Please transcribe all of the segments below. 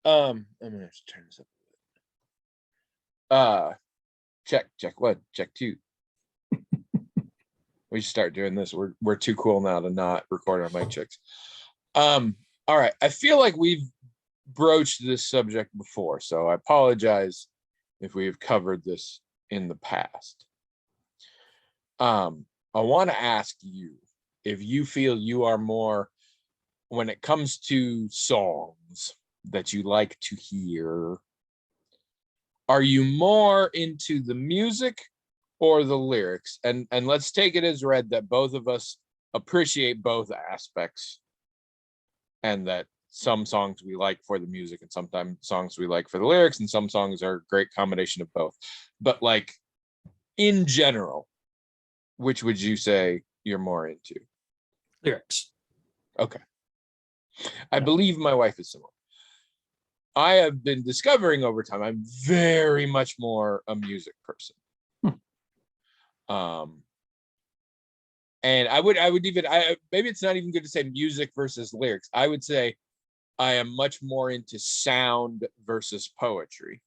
I'm gonna have to turn this up. Check one, check two. We should start doing this. We're too cool now to not record our mic checks. All right. I feel like we've broached this subject before, so I apologize if we've covered this in the past. I want to ask you if you feel you are more, when it comes to songs that you like to hear, are you more into the music or the lyrics? And let's take it as read that both of us appreciate both aspects, and that some songs we like for the music and sometimes songs we like for the lyrics, and some songs are a great combination of both. But like in general, which would you say you're more into? Lyrics. Okay. I believe my wife is similar. I have been discovering over time I'm very much more a music person. And I would even, maybe it's not even good to say music versus lyrics. I would say I am much more into sound versus poetry,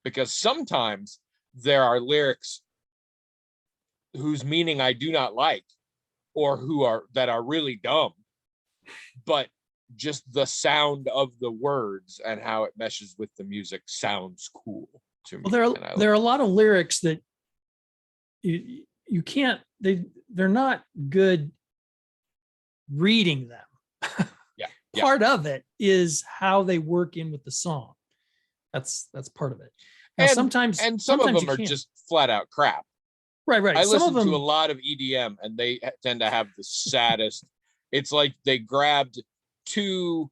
because sometimes there are lyrics whose meaning I do not like, or that are really dumb, but just the sound of the words and how it meshes with the music sounds cool to me. Well, there are a lot of lyrics that you can't, they're not good reading them. Yeah. Part of it is how they work in with the song. That's part of it. Now, and sometimes some of them are just flat out crap. Right. I listen to a lot of EDM, and they tend to have the saddest. It's like they grabbed 2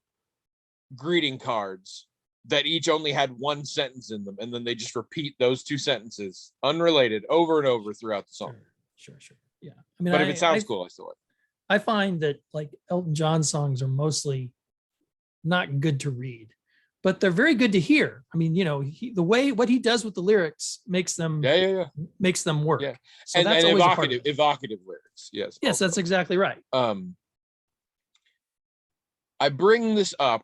greeting cards that each only had 1 sentence in them, and then they just repeat those 2 sentences unrelated over and over throughout the song. Sure. Yeah. I mean, but if it sounds cool, I still like it. I find that like Elton John songs are mostly not good to read, but they're very good to hear. I mean, what he does with the lyrics makes them work. Yeah. So and that's always evocative lyrics. Yes. Yes, also. That's exactly right. I bring this up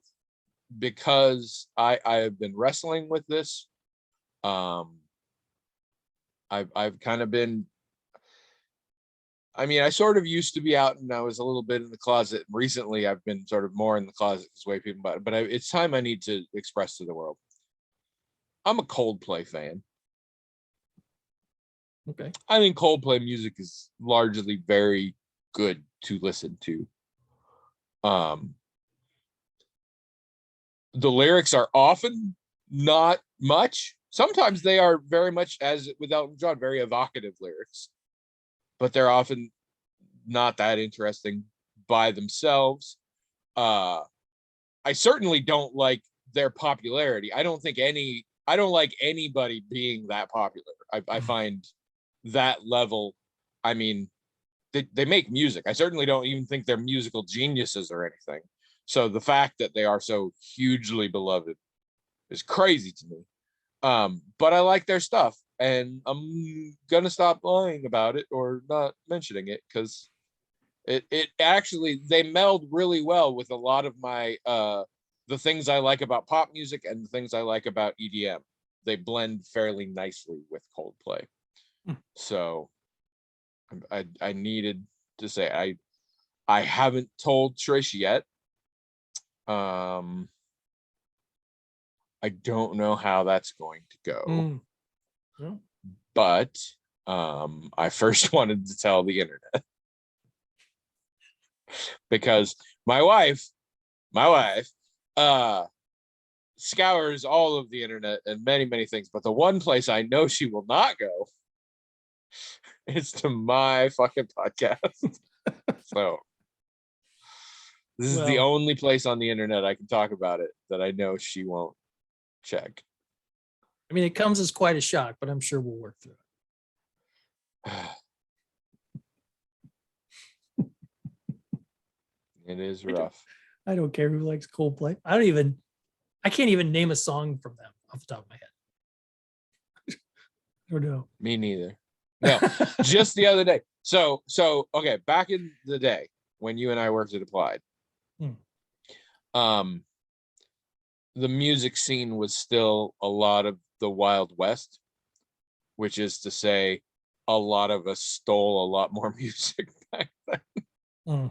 because I have been wrestling with this. I've kind of been, I mean, I sort of used to be out and I was a little bit in the closet. Recently, I've been sort of more in the closet this way people about it, but it's time I need to express to the world. I'm a Coldplay fan. Okay. I think Coldplay music is largely very good to listen to. The lyrics are often not much. Sometimes they are very much, as with Elton John, very evocative lyrics, but they're often not that interesting by themselves. I certainly don't like their popularity. I don't like anybody being that popular. I find that level, I mean, they make music. I certainly don't even think they're musical geniuses or anything. So the fact that they are so hugely beloved is crazy to me. But I like their stuff, and I'm gonna stop lying about it or not mentioning it, because it actually, they meld really well with a lot of my the things I like about pop music and the things I like about EDM. They blend fairly nicely with Coldplay. So I needed to say I haven't told Trish yet. I don't know how that's going to go. Yeah. But I first wanted to tell the internet. Because my wife scours all of the internet and many things, but the one place I know she will not go is to my fucking podcast. So this is the only place on the internet I can talk about it that I know she won't check. I mean, it comes as quite a shock, but I'm sure we'll work through it. It is rough. I don't care who likes Coldplay. I can't even name a song from them off the top of my head. I don't know. Me neither. No, just the other day. So okay, back in the day when you and I worked at Applied, the music scene was still a lot of the Wild West, which is to say a lot of us stole a lot more music back then.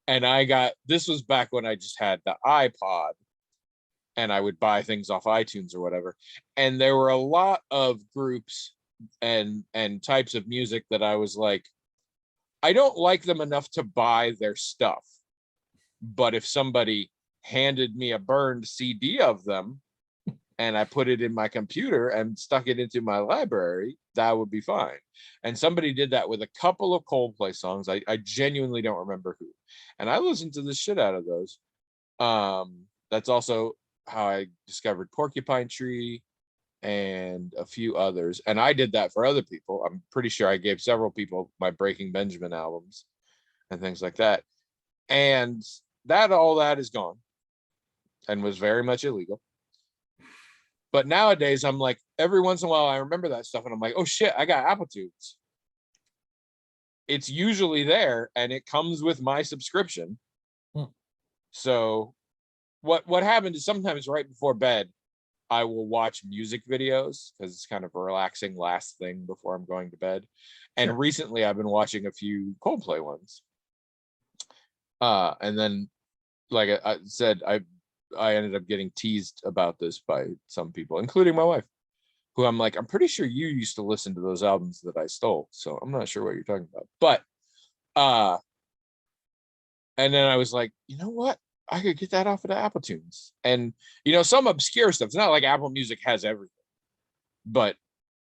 And this was back when I just had the iPod and I would buy things off iTunes or whatever. And there were a lot of groups and types of music that I was like, I don't like them enough to buy their stuff. But if somebody handed me a burned CD of them and I put it in my computer and stuck it into my library, that would be fine. And somebody did that with a couple of Coldplay songs. I genuinely don't remember who. And I listened to the shit out of those. That's also how I discovered Porcupine Tree and a few others. And I did that for other people. I'm pretty sure I gave several people my Breaking Benjamin albums and things like that. And all that is gone and was very much illegal. But nowadays, I'm like, every once in a while, I remember that stuff, and I'm like, oh shit, I got Apple Tunes. It's usually there, and it comes with my subscription. So, what happened is sometimes right before bed, I will watch music videos because it's kind of a relaxing last thing before I'm going to bed. And recently, I've been watching a few Coldplay ones. And then, like I said, I ended up getting teased about this by some people, including my wife, who I'm like, I'm pretty sure you used to listen to those albums that I stole. So I'm not sure what you're talking about. But and then I was like, you know what? I could get that off of the Apple Tunes. And some obscure stuff. It's not like Apple Music has everything, but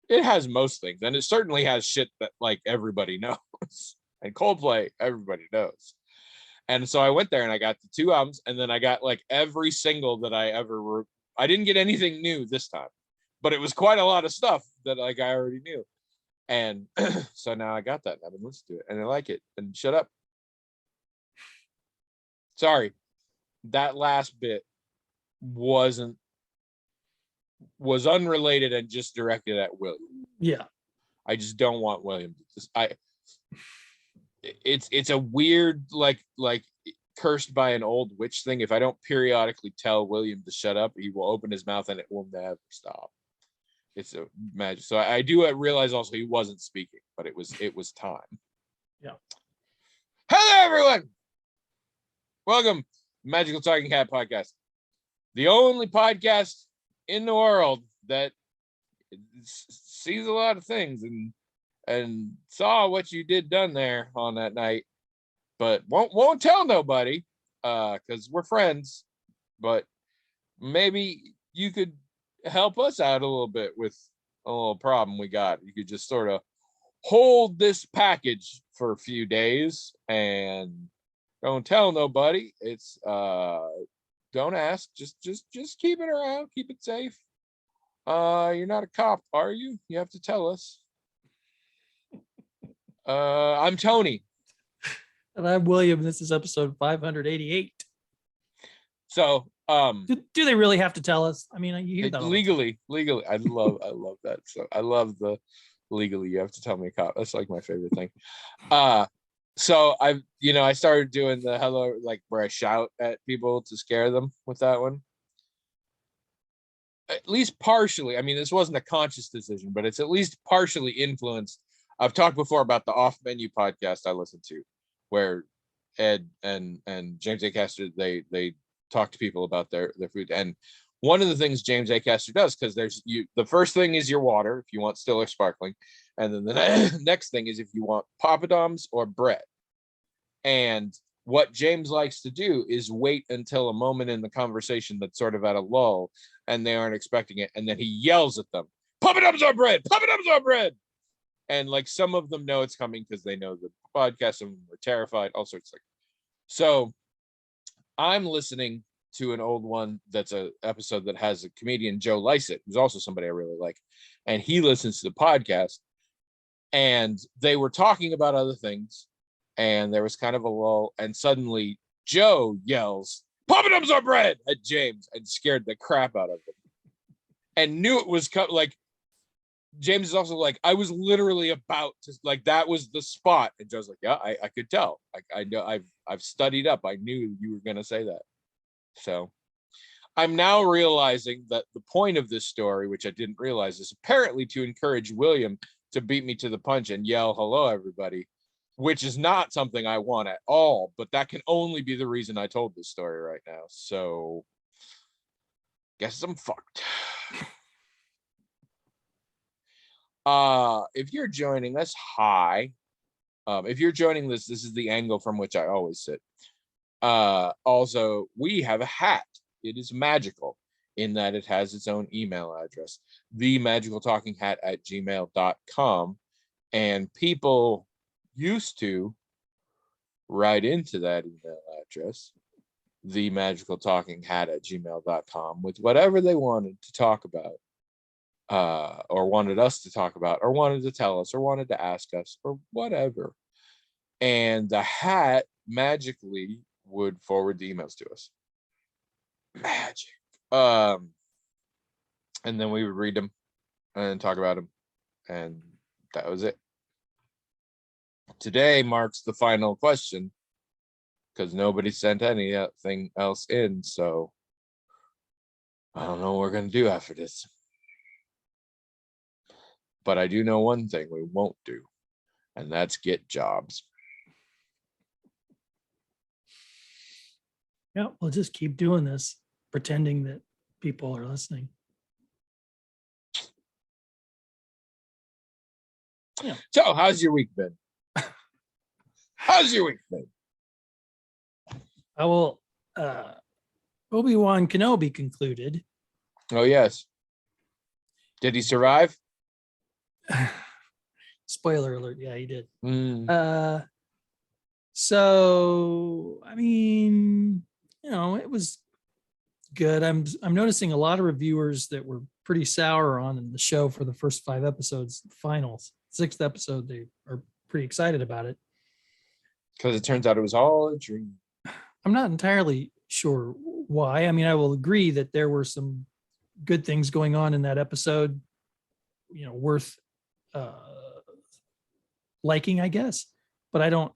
it has most things. And it certainly has shit that like everybody knows. And Coldplay, everybody knows. And so I went there and I got the 2 albums, and then I got like every single that I didn't get anything new this time, but it was quite a lot of stuff that like I already knew. And so now I got that and I've been listening to it and I like it. And shut up. Sorry. That last bit was unrelated and just directed at William. Yeah. I just don't want William to it's a weird like cursed by an old witch thing. If I don't periodically tell William to shut up, he will open his mouth and it will never stop. It's a magic. So I do realize also he wasn't speaking, but it was time. Yeah. Hello everyone. Welcome to Magical Talking Cat Podcast. The only podcast in the world that sees a lot of things and saw what you done there on that night, but won't tell nobody because we're friends. But maybe you could help us out a little bit with a little problem we got. You could just sort of hold this package for a few days and don't tell nobody. It's don't ask, just keep it around, keep it safe. You're not a cop, are you? You have to tell us. I'm Tony. And I'm William. This is episode 588. So, do they really have to tell us? I mean, you hear that legally. I love that. So I love the legally. You have to tell me a cop. That's like my favorite thing. So I started doing the hello, like where I shout at people to scare them with that one. At least partially. I mean, this wasn't a conscious decision, but it's at least partially influenced. I've talked before about the Off Menu podcast I listened to, where Ed and James Acaster they talk to people about their food. And one of the things James Acaster does, because the first thing is your water if you want still or sparkling, and then the next thing is if you want poppadoms or bread. And what James likes to do is wait until a moment in the conversation that's sort of at a lull and they aren't expecting it, and then he yells at them, poppadoms or bread, poppadoms or bread. And like some of them know it's coming because they know the podcast, some of them are terrified, all sorts of things. So I'm listening to an old one that's an episode that has a comedian, Joe Lycett, who's also somebody I really like. And he listens to the podcast. And they were talking about other things. And there was kind of a lull. And suddenly Joe yells, poppadoms or bread at James, and scared the crap out of him. And knew it was like, James is also like, I was literally about to, like, that was the spot. And Joe's like, yeah, I could tell. I know I've studied up. I knew you were going to say that. So I'm now realizing that the point of this story, which I didn't realize, is apparently to encourage William to beat me to the punch and yell, "Hello, everybody," which is not something I want at all, but that can only be the reason I told this story right now. So guess I'm fucked. If you're joining us, hi. If you're joining this is the angle from which I always sit. Also, we have a hat. It is magical in that it has its own email address, themagicaltalkinghat@gmail.com. And people used to write into that email address, themagicaltalkinghat@gmail.com, with whatever they wanted to talk about, or wanted us to talk about, or wanted to tell us, or wanted to ask us, or whatever. And the hat magically would forward the emails to us. Magic. And then we would read them and talk about them, and that was it. Today marks the final question because nobody sent anything else in, so I don't know what we're gonna do after this. But I do know one thing we won't do, and that's get jobs. Yeah, we'll just keep doing this, pretending that people are listening. Yeah. So, how's your week been? How's your week been? Obi-Wan Kenobi concluded. Oh, yes. Did he survive? Spoiler alert. Yeah, he did. So, I mean, it was good. I'm noticing a lot of reviewers that were pretty sour on the show for the first 5 episodes. Finals, 6th episode, they are pretty excited about it. Because it turns out it was all a dream. I'm not entirely sure why. I mean, I will agree that there were some good things going on in that episode, worth liking, I guess. But I don't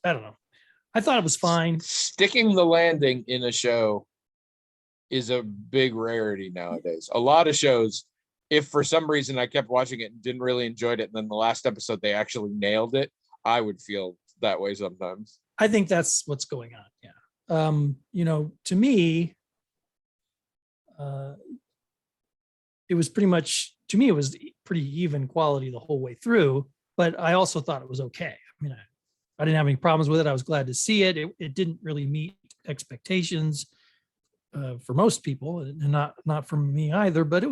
know. I thought it was fine. Sticking the landing in a show is a big rarity nowadays. A lot of shows, if for some reason I kept watching it and didn't really enjoy it, and then the last episode they actually nailed it, I would feel that way sometimes. I think that's what's going on. Yeah. To me, it was pretty even quality the whole way through, but I also thought it was okay. I mean, I didn't have any problems with it. I was glad to see it. It didn't really meet expectations for most people, and not for me either, but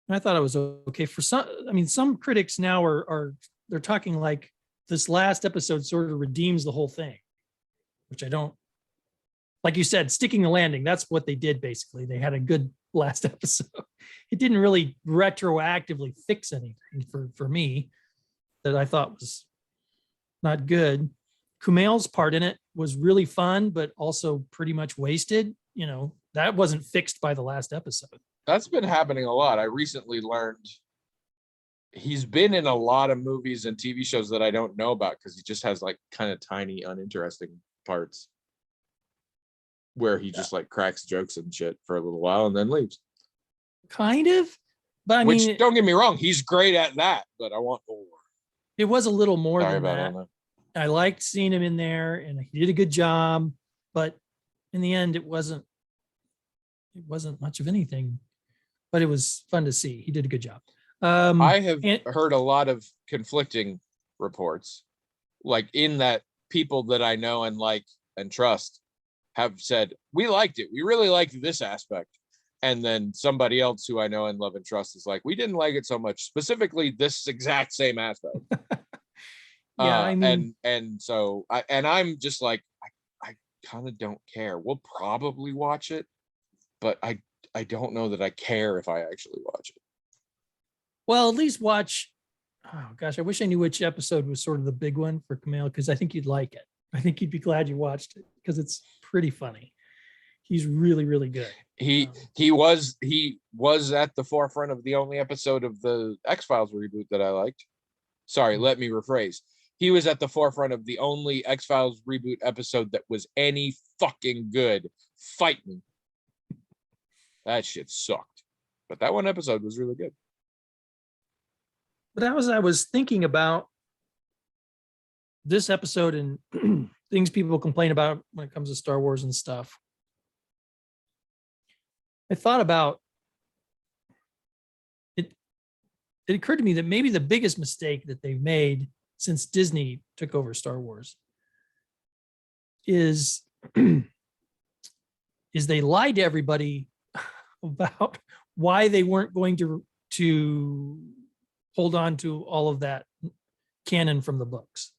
I thought it was okay. For some critics now they're talking like this last episode sort of redeems the whole thing, which I don't. Like you said, sticking the landing, that's what they did basically. They had a good last episode. It didn't really retroactively fix anything for me that I thought was not good. Kumail's part in it was really fun, but also pretty much wasted. That wasn't fixed by the last episode. That's been happening a lot. I recently learned he's been in a lot of movies and TV shows that I don't know about because he just has like kind of tiny, uninteresting parts where he just like cracks jokes and shit for a little while and then leaves. Kind of, but don't get me wrong, he's great at that, but I want more. It was a little more than that. I liked seeing him in there, and he did a good job, but in the end, it wasn't much of anything, but it was fun to see. He did a good job. I have heard a lot of conflicting reports, like in that people that I know and like and trust have said, we liked it. We really liked this aspect. And then somebody else who I know and love and trust is like, we didn't like it so much, specifically this exact same aspect. Yeah, I mean, and so I'm just like, I kind of don't care. We'll probably watch it, but I don't know that I care if I actually watch it. Well, at least watch. Oh gosh, I wish I knew which episode was sort of the big one for Kumail, because I think you'd like it. I think you'd be glad you watched it because it's pretty funny. He's really, really good. He was at the forefront of the only episode of the X-Files reboot that I liked. Sorry, let me rephrase. he was at the forefront of the only X-Files reboot episode that was any fucking good. Fight me. That shit sucked. But that one episode was really good. But I was thinking about this episode and things people complain about when it comes to Star Wars and stuff. I thought about it. It occurred to me that maybe the biggest mistake that they've made since Disney took over Star Wars is they lied to everybody about why they weren't going to hold on to all of that canon from the books.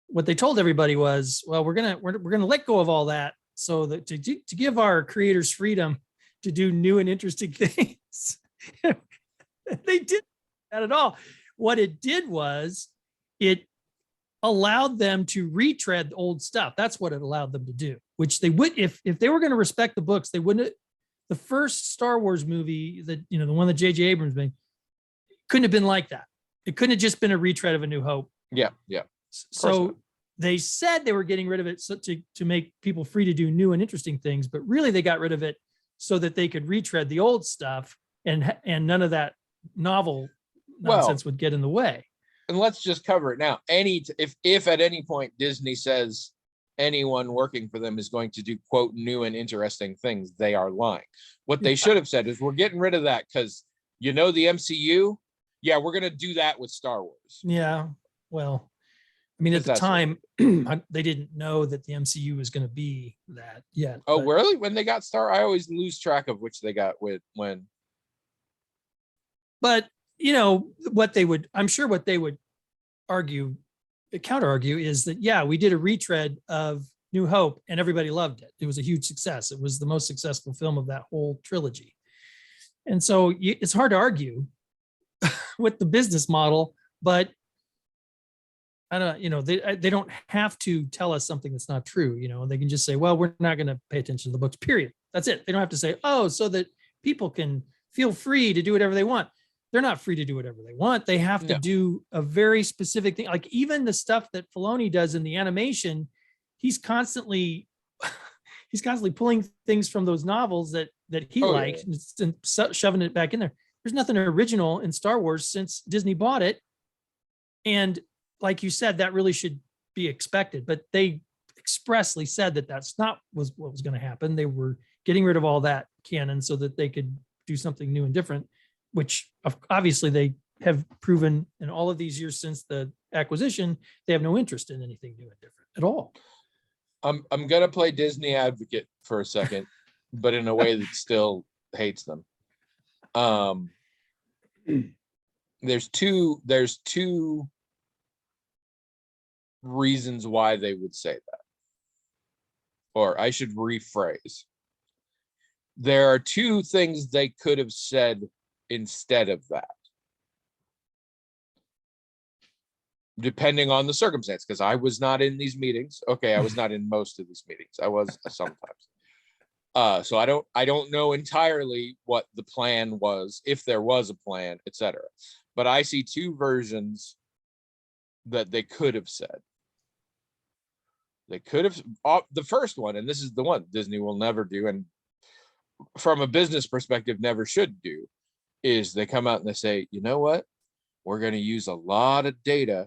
What they told everybody was, well, we're gonna let go of all that so that to give our creators freedom to do new and interesting things. They didn't do that at all. What it did was it allowed them to retread old stuff. That's what it allowed them to do, which they would, if they were going to respect the books, they wouldn't. The first Star Wars movie, the one that J.J. Abrams made, couldn't have been like that. It couldn't have just been a retread of A New Hope. Yeah. So they said they were getting rid of it to make people free to do new and interesting things, but really they got rid of it so that they could retread the old stuff, and none of that novel nonsense would get in the way. And let's just cover it now. If at any point Disney says anyone working for them is going to do quote new and interesting things, they are lying. What they should have said is, we're getting rid of that because the MCU. Yeah, we're going to do that with Star Wars. Yeah. Well, I mean, at the time, they didn't know that the MCU was going to be that yet. Oh, really? When they got Star, I always lose track of which they got with when. But I'm sure what they would counter argue is that, yeah, we did a retread of New Hope and everybody loved it. It was a huge success. It was the most successful film of that whole trilogy. And so it's hard to argue with the business model, but I don't, they don't have to tell us something that's not true. They can just say, well, we're not going to pay attention to the books, period. That's it. They don't have to say, oh, so that people can feel free to do whatever they want. They're not free to do whatever they want. They have to do a very specific thing. Like even the stuff that Filoni does in the animation, he's constantly pulling things from those novels that he liked and shoving it back in there. There's nothing original in Star Wars since Disney bought it. And like you said, that really should be expected, but they expressly said that that's not what was going to happen. They were getting rid of all that canon so that they could do something new and different, which obviously they have proven in all of these years since the acquisition, they have no interest in anything new and different at all. I'm going to play Disney advocate for a second, but in a way that still hates them. There's two reasons why they would say that. Or I should rephrase. There are two things they could have said instead of that, depending on the circumstance, because I was not in these meetings. Okay, I was not in most of these meetings. I was sometimes. So I don't know entirely what the plan was, if there was a plan, etc. But I see two versions that they could have said. They could have the first one, and this is the one Disney will never do, and from a business perspective never should do, is they come out and they say, you know what? We're going to use a lot of data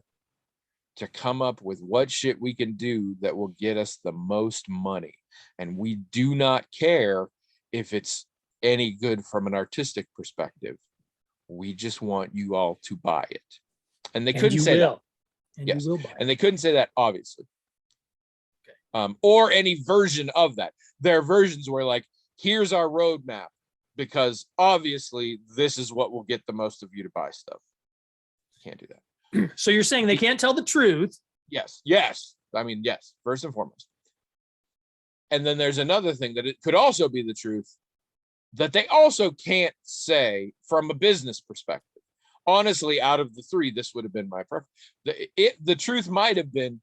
to come up with what shit we can do that will get us the most money. And we do not care if it's any good from an artistic perspective. We just want you all to buy it. And they couldn't say that. Yes. And they couldn't say that, obviously. Okay. Or any version of that. Their versions were like, here's our roadmap, because obviously this is what will get the most of you to buy stuff. Can't do that. So you're saying they can't tell the truth? Yes. I mean, yes, first and foremost. And then there's another thing that it could also be the truth that they also can't say from a business perspective. Honestly, out of the three, this would have been my preference. The truth might have been,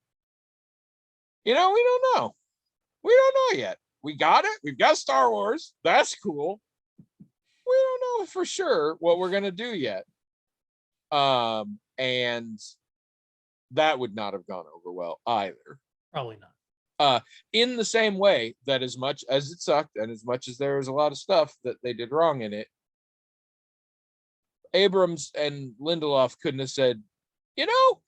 we don't know. We don't know yet. We got it. We've got Star Wars. That's cool. We don't know for sure what we're going to do yet. And that would not have gone over well either. Probably not. In the same way that as much as it sucked and as much as there was a lot of stuff that they did wrong in it, Abrams and Lindelof couldn't have said, you know,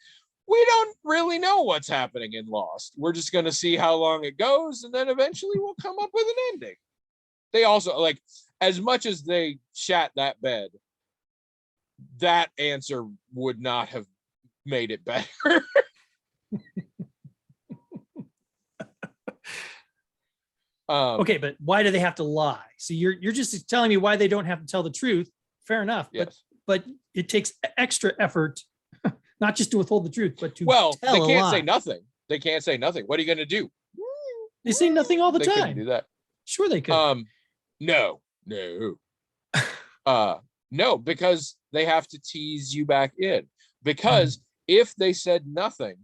we don't really know what's happening in Lost. We're just going to see how long it goes, and then eventually we'll come up with an ending. They also, like, as much as they shat that bed, that answer would not have made it better. Okay, but why do they have to lie? So you're just telling me why they don't have to tell the truth. Fair enough. Yes. But it takes extra effort, not just to withhold the truth, but to they can't say nothing. They can't say nothing. What are you going to do? They say nothing all the they time. Couldn't do that. Sure, they could. No. No, because they have to tease you back in. Because if they said nothing,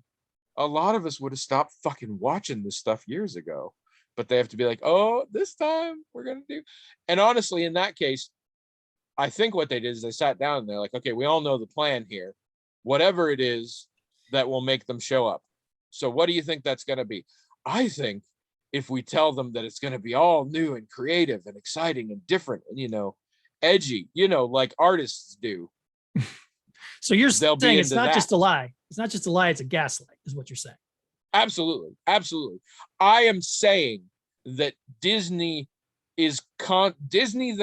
a lot of us would have stopped fucking watching this stuff years ago. But they have to be like, oh, this time we're going to do. And honestly, in that case, I think what they did is they sat down and they're like, okay, we all know the plan here. Whatever it is that will make them show up. So what do you think that's going to be? I think if we tell them that it's going to be all new and creative and exciting and different and, you know, edgy, you know, like artists do. So you're saying it's not just a lie. It's not just a lie. It's a gaslight is what you're saying. Absolutely. Absolutely. I am saying that Disney the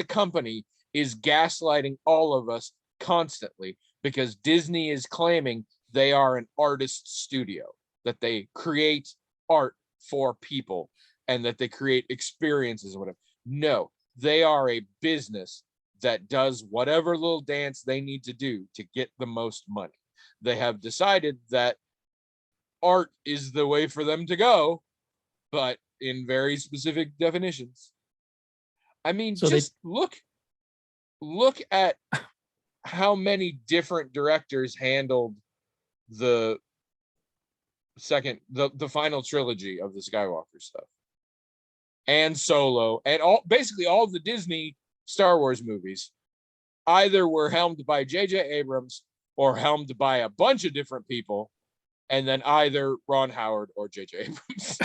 company is gaslighting all of us constantly because Disney is claiming they are an artist studio, that they create art for people and that they create experiences and whatever. No, they are a business that does whatever little dance they need to do to get the most money. They have decided that art is the way for them to go, but in very specific definitions. I mean, so just look at how many different directors handled the final trilogy of the Skywalker stuff and Solo and basically all the Disney Star Wars movies either were helmed by J.J. Abrams or helmed by a bunch of different people, and then either Ron Howard or J.J. Abrams.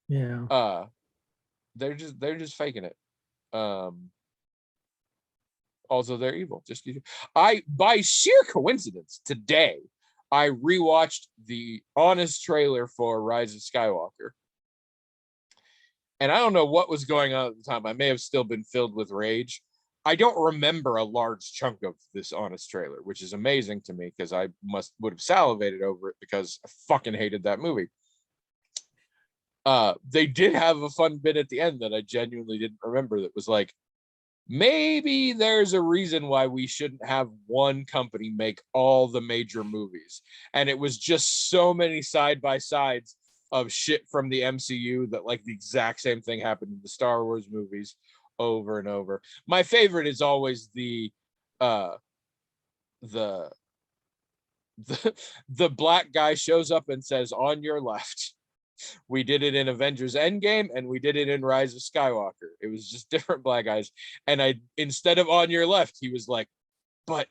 Yeah. They're just faking it. Also, they're evil. By sheer coincidence, today I rewatched the honest trailer for Rise of Skywalker. And I don't know what was going on at the time. I may have still been filled with rage. I don't remember a large chunk of this honest trailer, which is amazing to me because I would have salivated over it because I fucking hated that movie. They did have a fun bit at the end that I genuinely didn't remember that was like, maybe there's a reason why we shouldn't have one company make all the major movies. And it was just so many side-by-sides of shit from the MCU that like the exact same thing happened in the Star Wars movies over and over. My favorite is always the black guy shows up and says, on your left. We did it in Avengers Endgame and we did it in Rise of Skywalker. It was just different black guys. And instead of on your left, he was like, but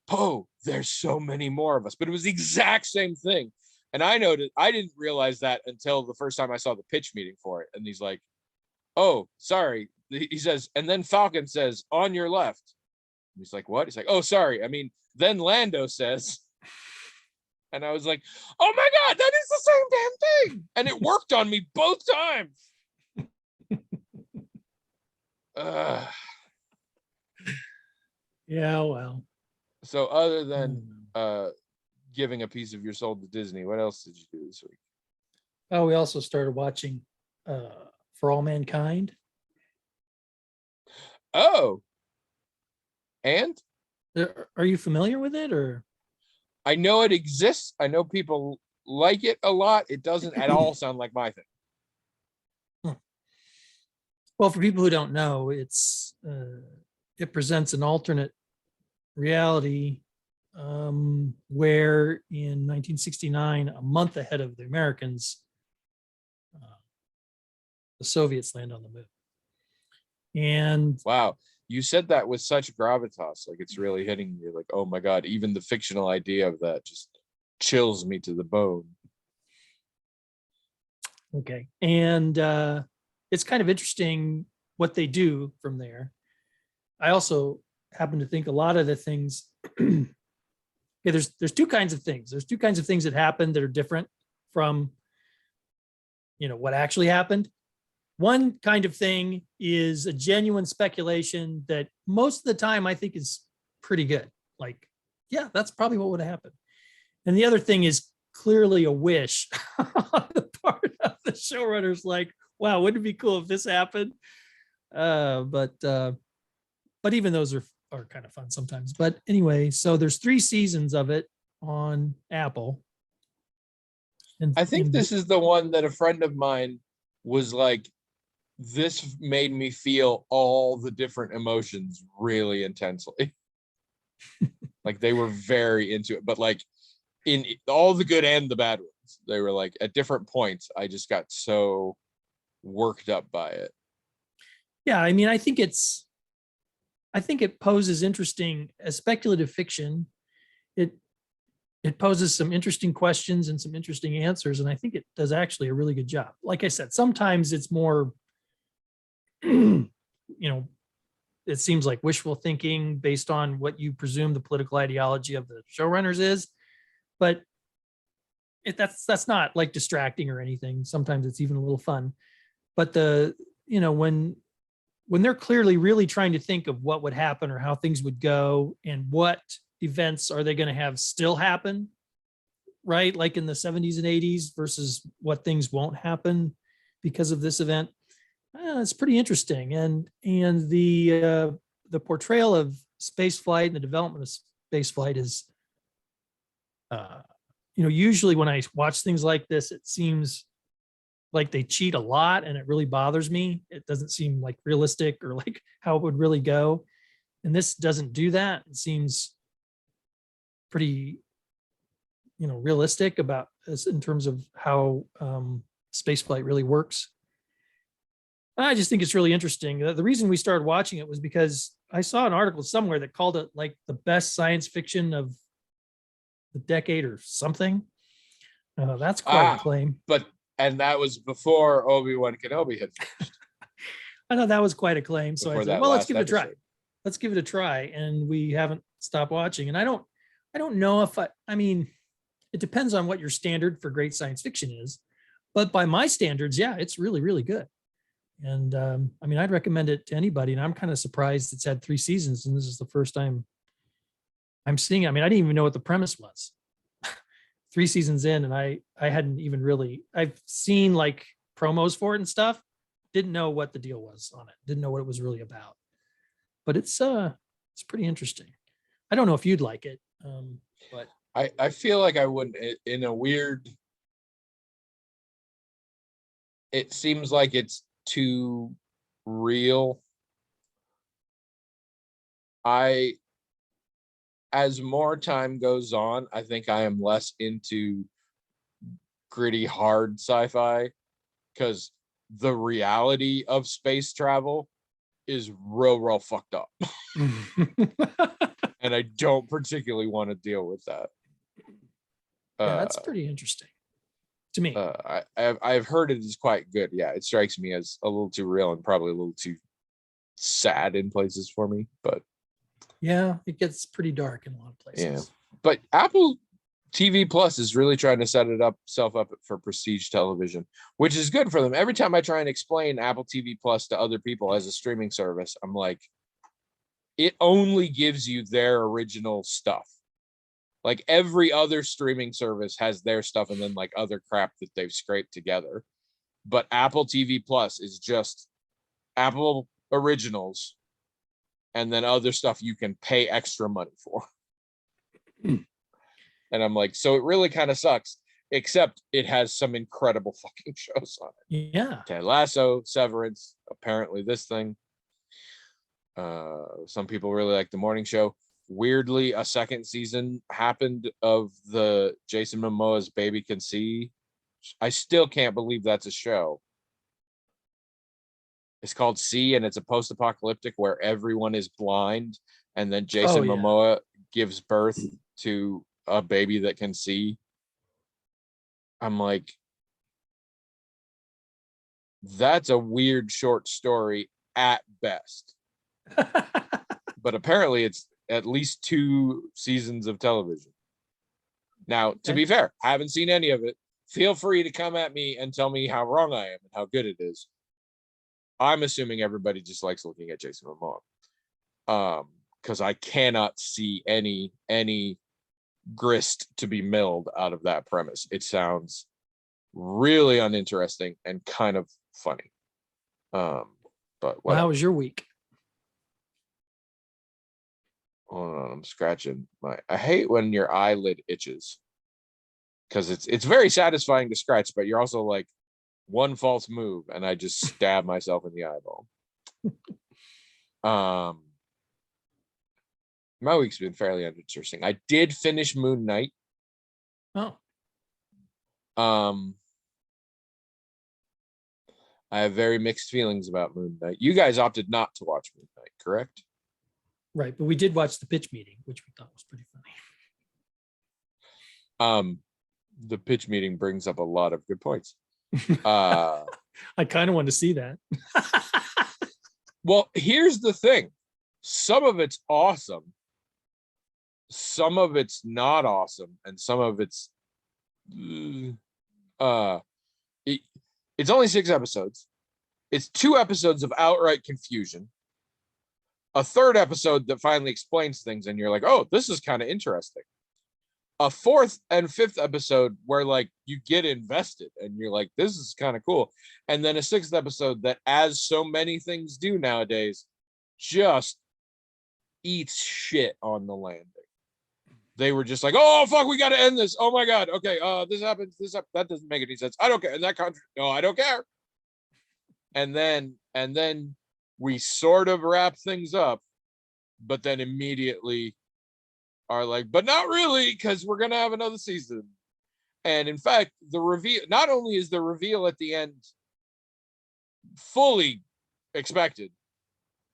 Poe, there's so many more of us. But it was the exact same thing. And I didn't realize that until the first time I saw the pitch meeting for it. And he's like, oh, sorry. He says, and then Falcon says, on your left. And he's like, what? He's like, oh, sorry. I mean, then Lando says. And I was like, oh my God, that is the same damn thing. And it worked on me both times. Yeah, well. So other than giving a piece of your soul to Disney, what else did you do this week? Oh, we also started watching For All Mankind. Oh. And? Are you familiar with it or? I know it exists. I know people like it a lot. It doesn't at all sound like my thing. Well, for people who don't know, it presents an alternate reality where in 1969, a month ahead of the Americans, the Soviets land on the moon. And wow, you said that with such gravitas, like it's really hitting me. Like, oh my god, even the fictional idea of that just chills me to the bone. Okay, and it's kind of interesting what they do from there. I also happen to think a lot of the things. Yeah, there's two kinds of things. There's two kinds of things that happen that are different from, what actually happened. One kind of thing is a genuine speculation that most of the time I think is pretty good. Like, yeah, that's probably what would have happened. And the other thing is clearly a wish on the part of the showrunners. Like, wow, wouldn't it be cool if this happened? But even those are kind of fun sometimes. But anyway, so there's 3 seasons of it on Apple. And I think this is the one that a friend of mine was like, this made me feel all the different emotions really intensely. Like they were very into it, but like in all the good and the bad ones, they were like at different points, I just got so worked up by it. Yeah, I mean, I think it poses interesting as speculative fiction. It poses some interesting questions and some interesting answers, and I think it does actually a really good job. Like I said, sometimes it's more, it seems like wishful thinking based on what you presume the political ideology of the showrunners is, but that's not like distracting or anything. Sometimes it's even a little fun, but when they're clearly really trying to think of what would happen or how things would go and what events are they going to have still happen, right? Like in the 70s and 80s versus what things won't happen because of this event. It's pretty interesting. And the portrayal of space flight and the development of space flight is, usually when I watch things like this, it seems like they cheat a lot and it really bothers me. It doesn't seem like realistic or like how it would really go. And this doesn't do that. It seems pretty, realistic about this in terms of how spaceflight really works. I just think it's really interesting. The reason we started watching it was because I saw an article somewhere that called it like the best science fiction of the decade or something. That's quite a claim. And that was before Obi-Wan Kenobi had finished. I know that was quite a claim. So I said, well, let's give it a try. Let's give it a try. And we haven't stopped watching. And I don't know if I mean, it depends on what your standard for great science fiction is. But by my standards, yeah, it's really, really good. And I mean, I'd recommend it to anybody. And I'm kind of surprised it's had 3 seasons. And this is the first time I'm seeing it. I mean, I didn't even know what the premise was. 3 seasons in, and I hadn't even really, I've seen like promos for it and stuff. Didn't know what the deal was on it. Didn't know what it was really about. But it's pretty interesting. I don't know if you'd like it, but I feel like I wouldn't. In a weird, it seems like it's too real. As more time goes on, I think I am less into gritty, hard sci-fi because the reality of space travel is real fucked up. And I don't particularly want to deal with that. Yeah, that's pretty interesting to me. I've heard it is quite good. Yeah, it strikes me as a little too real and probably a little too sad in places for me, but yeah, it gets pretty dark in a lot of places. Yeah, but Apple TV Plus is really trying to set itself up for prestige television, which is good for them. Every time I try and explain Apple TV Plus to other people as a streaming service, I'm like, it only gives you their original stuff. Like every other streaming service has their stuff and then like other crap that they've scraped together. But Apple TV Plus is just Apple originals and then other stuff you can pay extra money for. And I'm like, so it really kind of sucks, except it has some incredible fucking shows on it. Yeah. Ted Lasso, Severance, apparently this thing. Some people really like The Morning Show. Weirdly, a second season happened of the Jason Momoa's Baby Can See. I still can't believe that's a show. It's called See, and it's a post-apocalyptic where everyone is blind, and then Jason Momoa gives birth to a baby that can see. I'm like, that's a weird short story at best. But apparently it's at least 2 seasons of television. Now, to be fair, I haven't seen any of it. Feel free to come at me and tell me how wrong I am and how good it is. I'm assuming everybody just likes looking at Jason Momoa. Because I cannot see any grist to be milled out of that premise. It sounds really uninteresting and kind of funny. But well, how was your week? Hold on, I'm scratching I hate when your eyelid itches, because it's very satisfying to scratch, but you're also like, one false move and I just stab myself in the eyeball. My week's been fairly uninteresting. I did finish Moon Knight. Oh. I have very mixed feelings about Moon Knight. You guys opted not to watch Moon Knight, correct? Right, but we did watch the pitch meeting, which we thought was pretty funny. The pitch meeting brings up a lot of good points. I kind of want to see that. Well, here's the thing. Some of it's awesome. Some of it's not awesome. And some of it's it's only 6 episodes. It's 2 episodes of outright confusion. A 3rd episode that finally explains things and you're like, oh, this is kind of interesting. A 4th and 5th episode where like you get invested and you're like, this is kind of cool. And then a 6th episode that, as so many things do nowadays, just eats shit on the landing. They were just like, oh fuck, we got to end this. Oh my god, okay, this happens. That doesn't make any sense. I don't care. And that country, no, I don't care. And then we sort of wrap things up, but then immediately are like, but not really, because we're gonna have another season. And in fact, the reveal, not only is the reveal at the end fully expected,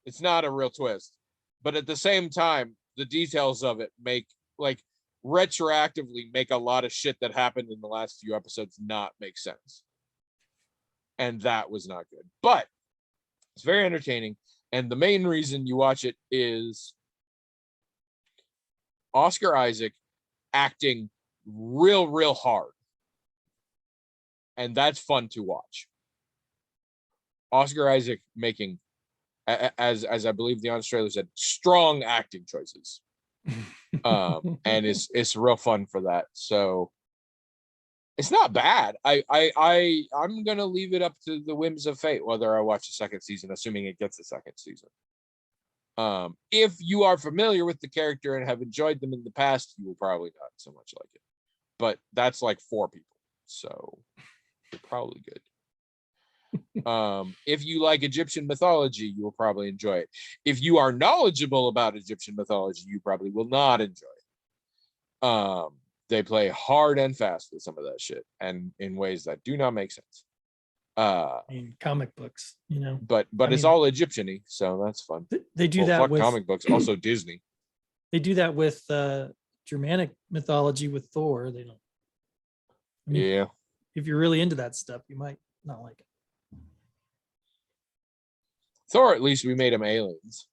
it's not a real twist, but at the same time, the details of it make, like, retroactively make a lot of shit that happened in the last few episodes not make sense. And that was not good, but it's very entertaining. And the main reason you watch it is Oscar Isaac acting real hard. And that's fun to watch. Oscar Isaac making, as I believe the honest trailer said, strong acting choices. And it's real fun for that. So it's not bad. I'm gonna leave it up to the whims of fate whether I watch the 2nd season, assuming it gets a 2nd season. If you are familiar with the character and have enjoyed them in the past, you will probably not so much like it. But that's like 4 people, so you're probably good. If you like Egyptian mythology, you will probably enjoy it. If you are knowledgeable about Egyptian mythology, you probably will not enjoy it. They play hard and fast with some of that shit, and in ways that do not make sense. In comic books, you know. But it's all Egyptian-y, so that's fun. They do that with comic books, also Disney. They do that with Germanic mythology with Thor. They don't. I mean, yeah. If you're really into that stuff, you might not like it. Thor, at least we made him aliens.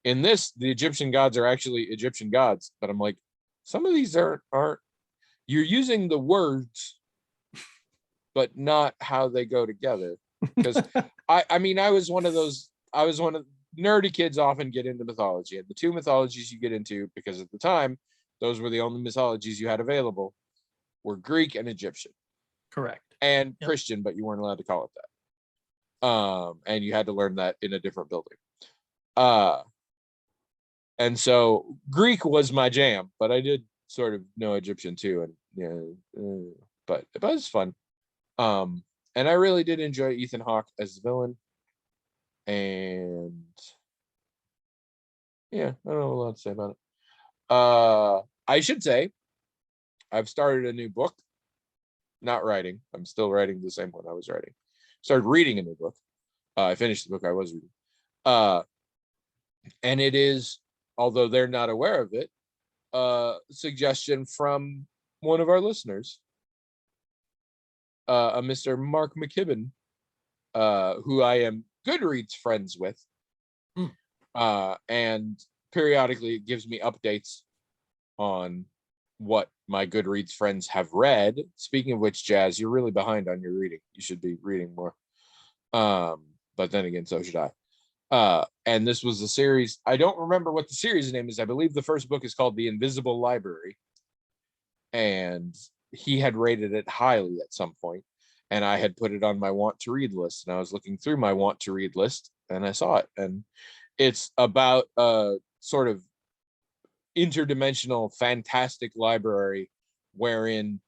In this, the Egyptian gods are actually Egyptian gods, but I'm like, some of these aren't. You're using the words, but not how they go together. Because I mean, I was one of nerdy kids often get into mythology, and the 2 mythologies you get into, because at the time, those were the only mythologies you had available, were Greek and Egyptian. Correct. And Christian, but you weren't allowed to call it that. And you had to learn that in a different building. And so Greek was my jam, but I did sort of know Egyptian too, and but it was fun. And I really did enjoy Ethan Hawke as the villain. And yeah, I don't know a lot to say about it. I should say I've started a new book. Not writing. I'm still writing the same one I was writing. Started reading a new book. I finished the book I was reading. And it is, although they're not aware of it, a suggestion from one of our listeners, a Mr. Mark McKibben, who I am Goodreads friends with. And periodically it gives me updates on what my Goodreads friends have read. Speaking of which, Jazz, you're really behind on your reading. You should be reading more. But then again, so should I. And this was a series. I don't remember what the series name is. I believe the first book is called The Invisible Library. And he had rated it highly at some point, and I had put it on my want to read list. And I was looking through my want to read list, and I saw it. And it's about a sort of interdimensional, fantastic library wherein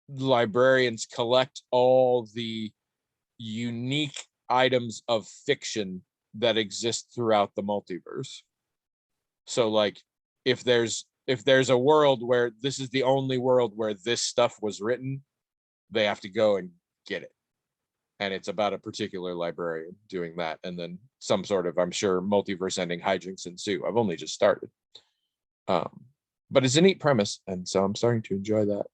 librarians collect all the unique items of fiction that exist throughout the multiverse. So like if there's a world where this is the only world where this stuff was written, they have to go and get it. And it's about a particular librarian doing that. And then some sort of, I'm sure, multiverse ending hijinks ensue. I've only just started. But it's a neat premise. And so I'm starting to enjoy that.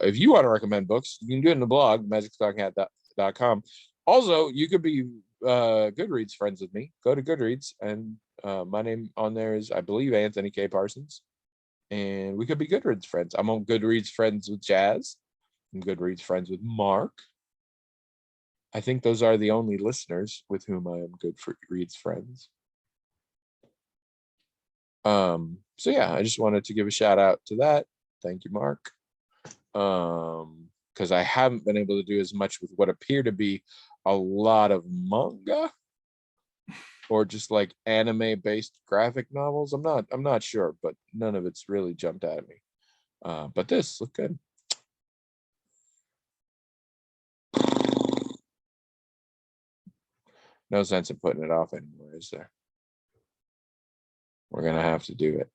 If you want to recommend books, you can do it in the blog, magicstalkinghat.com. Also, you could be Goodreads friends with me. Go to Goodreads, and my name on there is, I believe, Anthony K. Parsons. And we could be Goodreads friends. I'm on Goodreads friends with Jazz. I'm Goodreads friends with Mark. I think those are the only listeners with whom I am Goodreads friends. So yeah, I just wanted to give a shout out to that. Thank you, Mark. Because I haven't been able to do as much with what appear to be a lot of manga or just like anime based graphic novels. I'm not sure, but none of it's really jumped at me. But this looked good. No sense in putting it off anymore, is there? We're gonna have to do it.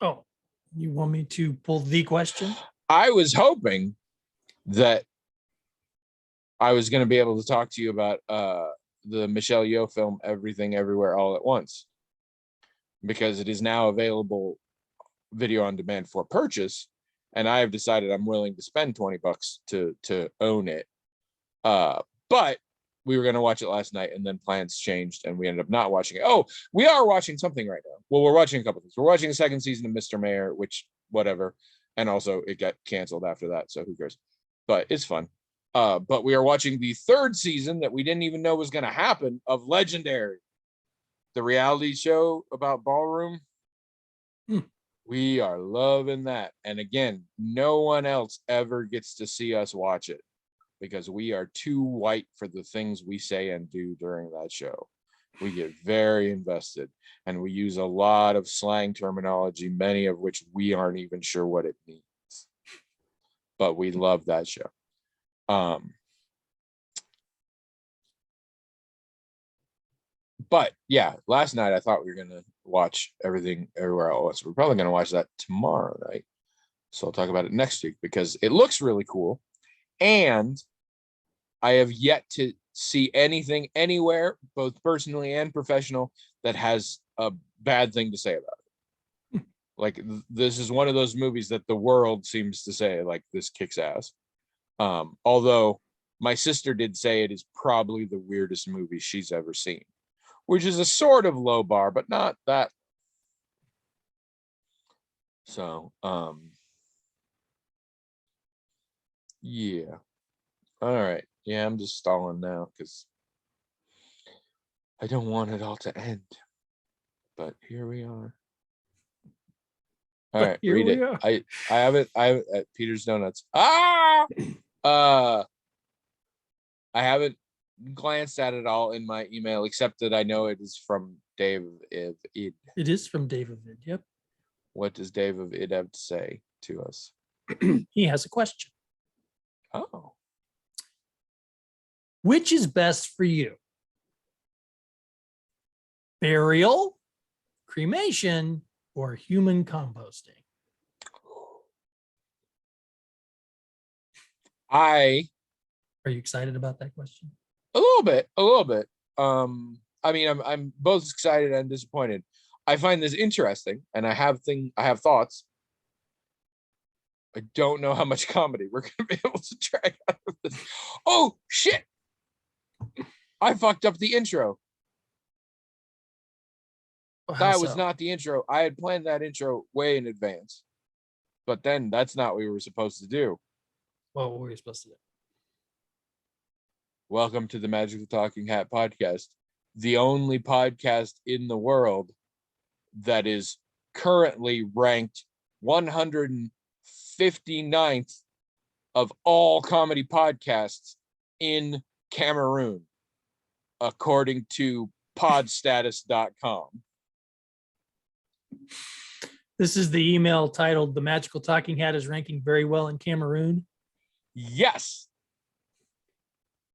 Oh, you want me to pull the question? I was hoping that I was going to be able to talk to you about the Michelle Yeoh film Everything Everywhere All at Once, because it is now available video on demand for purchase, and I have decided I'm willing to spend $20 to own it. But we were going to watch it last night, and then plans changed, and we ended up not watching it. Oh, we are watching something right now. Well, we're watching a couple things. We're watching the second season of Mr. Mayor, which whatever, and also it got canceled after that, so who cares? But it's fun. But we are watching the third season that we didn't even know was going to happen of Legendary, the reality show about ballroom. We are loving that. And again, no one else ever gets to see us watch it because we are too white for the things we say and do during that show. We get very invested, and we use a lot of slang terminology, many of which we aren't even sure what it means. But we love that show. But yeah, last night I thought we were gonna watch Everything Everywhere All at Once. We're probably gonna watch that tomorrow night. So I'll talk about it next week because it looks really cool. And I have yet to see anything anywhere, both personally and professional, that has a bad thing to say about it. Like this is one of those movies that the world seems to say, like, this kicks ass. Although my sister did say it is probably the weirdest movie she's ever seen, which is a sort of low bar, but not that. So, yeah. All right. Yeah, I'm just stalling now because I don't want it all to end. But here we are. All right, read it. I have it. I have at Peter's Donuts. I haven't glanced at it all in my email, except that I know it is from Dave of Id. It is from Dave of Id. Yep. What does Dave of Id have to say to us? He has a question. Oh. Which is best for you? Burial, cremation, or human composting? Are Are you excited about that question? A little bit. I mean, I'm both excited and disappointed. I find this interesting, and I have thoughts. I don't know how much comedy we're gonna be able to drag out of this. Oh shit! I fucked up the intro. That was not the intro. I had planned that intro way in advance, but then that's not what we were supposed to do. What were you supposed to do? Welcome to the Magical Talking Hat podcast, the only podcast in the world that is currently ranked 159th of all comedy podcasts in Cameroon, according to podstatus.com. This is the email titled "The Magical Talking Hat is ranking very well in Cameroon." Yes.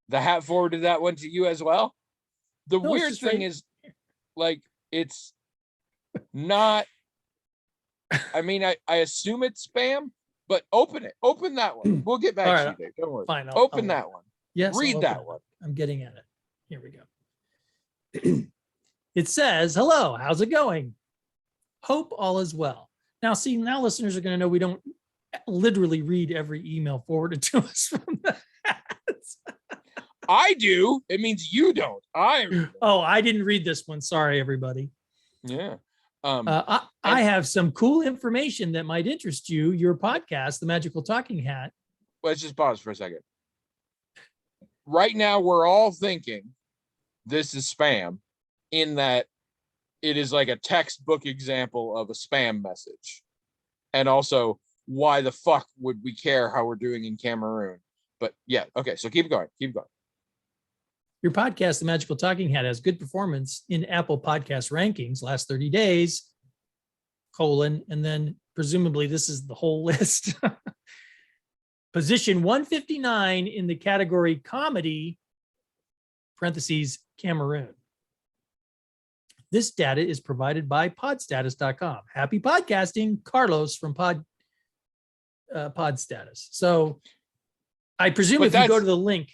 The hat forwarded that one to you as well. The weird thing is, like, it's not, I mean, I assume it's spam, but open it. Open that one. We'll get back to you, Dave. Don't worry. Fine. Open that one. Yes. Read that one. I'm getting at it. Here we go. It says, "Hello, how's it going? Hope all is well." Now, see, now listeners are going to know we don't literally read every email forwarded to us from the hats. I do. It means you don't. I didn't read this one. Sorry, everybody. Yeah. I have some cool information that might interest you. Your podcast, The Magical Talking Hat. Let's just pause for a second. Right now, we're all thinking this is spam, in that it is like a textbook example of a spam message. And also, why the fuck would we care how we're doing in Cameroon? But yeah, okay, so keep going. Your podcast, The Magical Talking Hat, has good performance in Apple Podcast rankings last 30 days, and then presumably this is the whole list. Position 159 in the category comedy, parentheses, Cameroon. This data is provided by podstatus.com. Happy podcasting, Carlos from Podstatus. So I presume if you go to the link,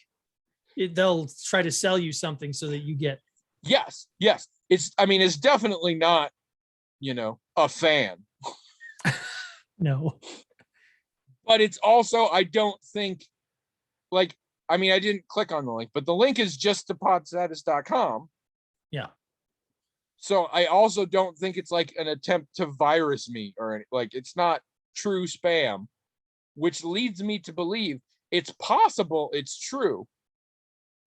they'll try to sell you something so that you get. Yes. It's definitely not, a fan. No. But it's also, I don't think, I didn't click on the link, but the link is just to podstatus.com. Yeah. So I also don't think it's like an attempt to virus me or it's not true spam, which leads me to believe it's possible it's true,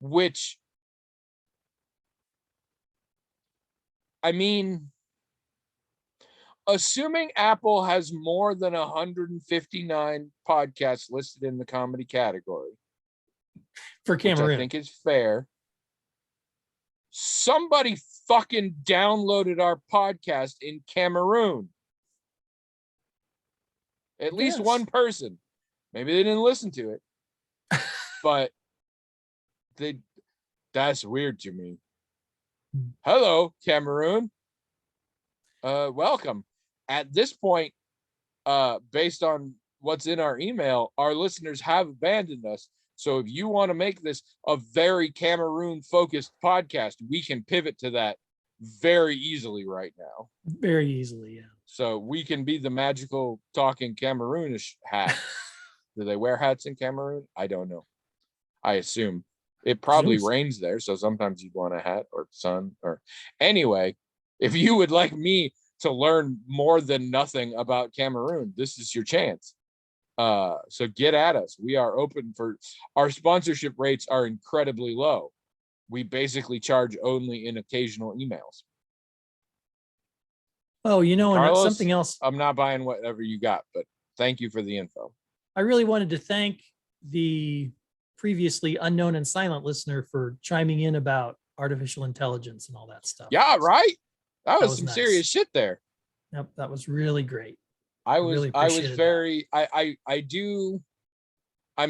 which, assuming Apple has more than 159 podcasts listed in the comedy category for Cameroon, which I think is fair. Somebody fucking downloaded our podcast in Cameroon. At least one person. Maybe they didn't listen to it, but that's weird to me. Hello, Cameroon. Welcome. At this point, based on what's in our email, our listeners have abandoned us. So if you want to make this a very Cameroon focused podcast, we can pivot to that very easily right now. Very easily, yeah. So we can be the magical talking Cameroonish hat. Do they wear hats in Cameroon? I don't know. I assume it probably rains there, so sometimes you'd want a hat or sun or anyway. If you would like me to learn more than nothing about Cameroon, this is your chance. So get at us. We are open for our sponsorship rates are incredibly low. We basically charge only in occasional emails. Oh, Carlos, something else. I'm not buying whatever you got, but thank you for the info. I really wanted to thank the previously unknown and silent listener for chiming in about artificial intelligence and all that stuff. Yeah, right. That was some nice. Serious shit there. Yep, that was really great. I'm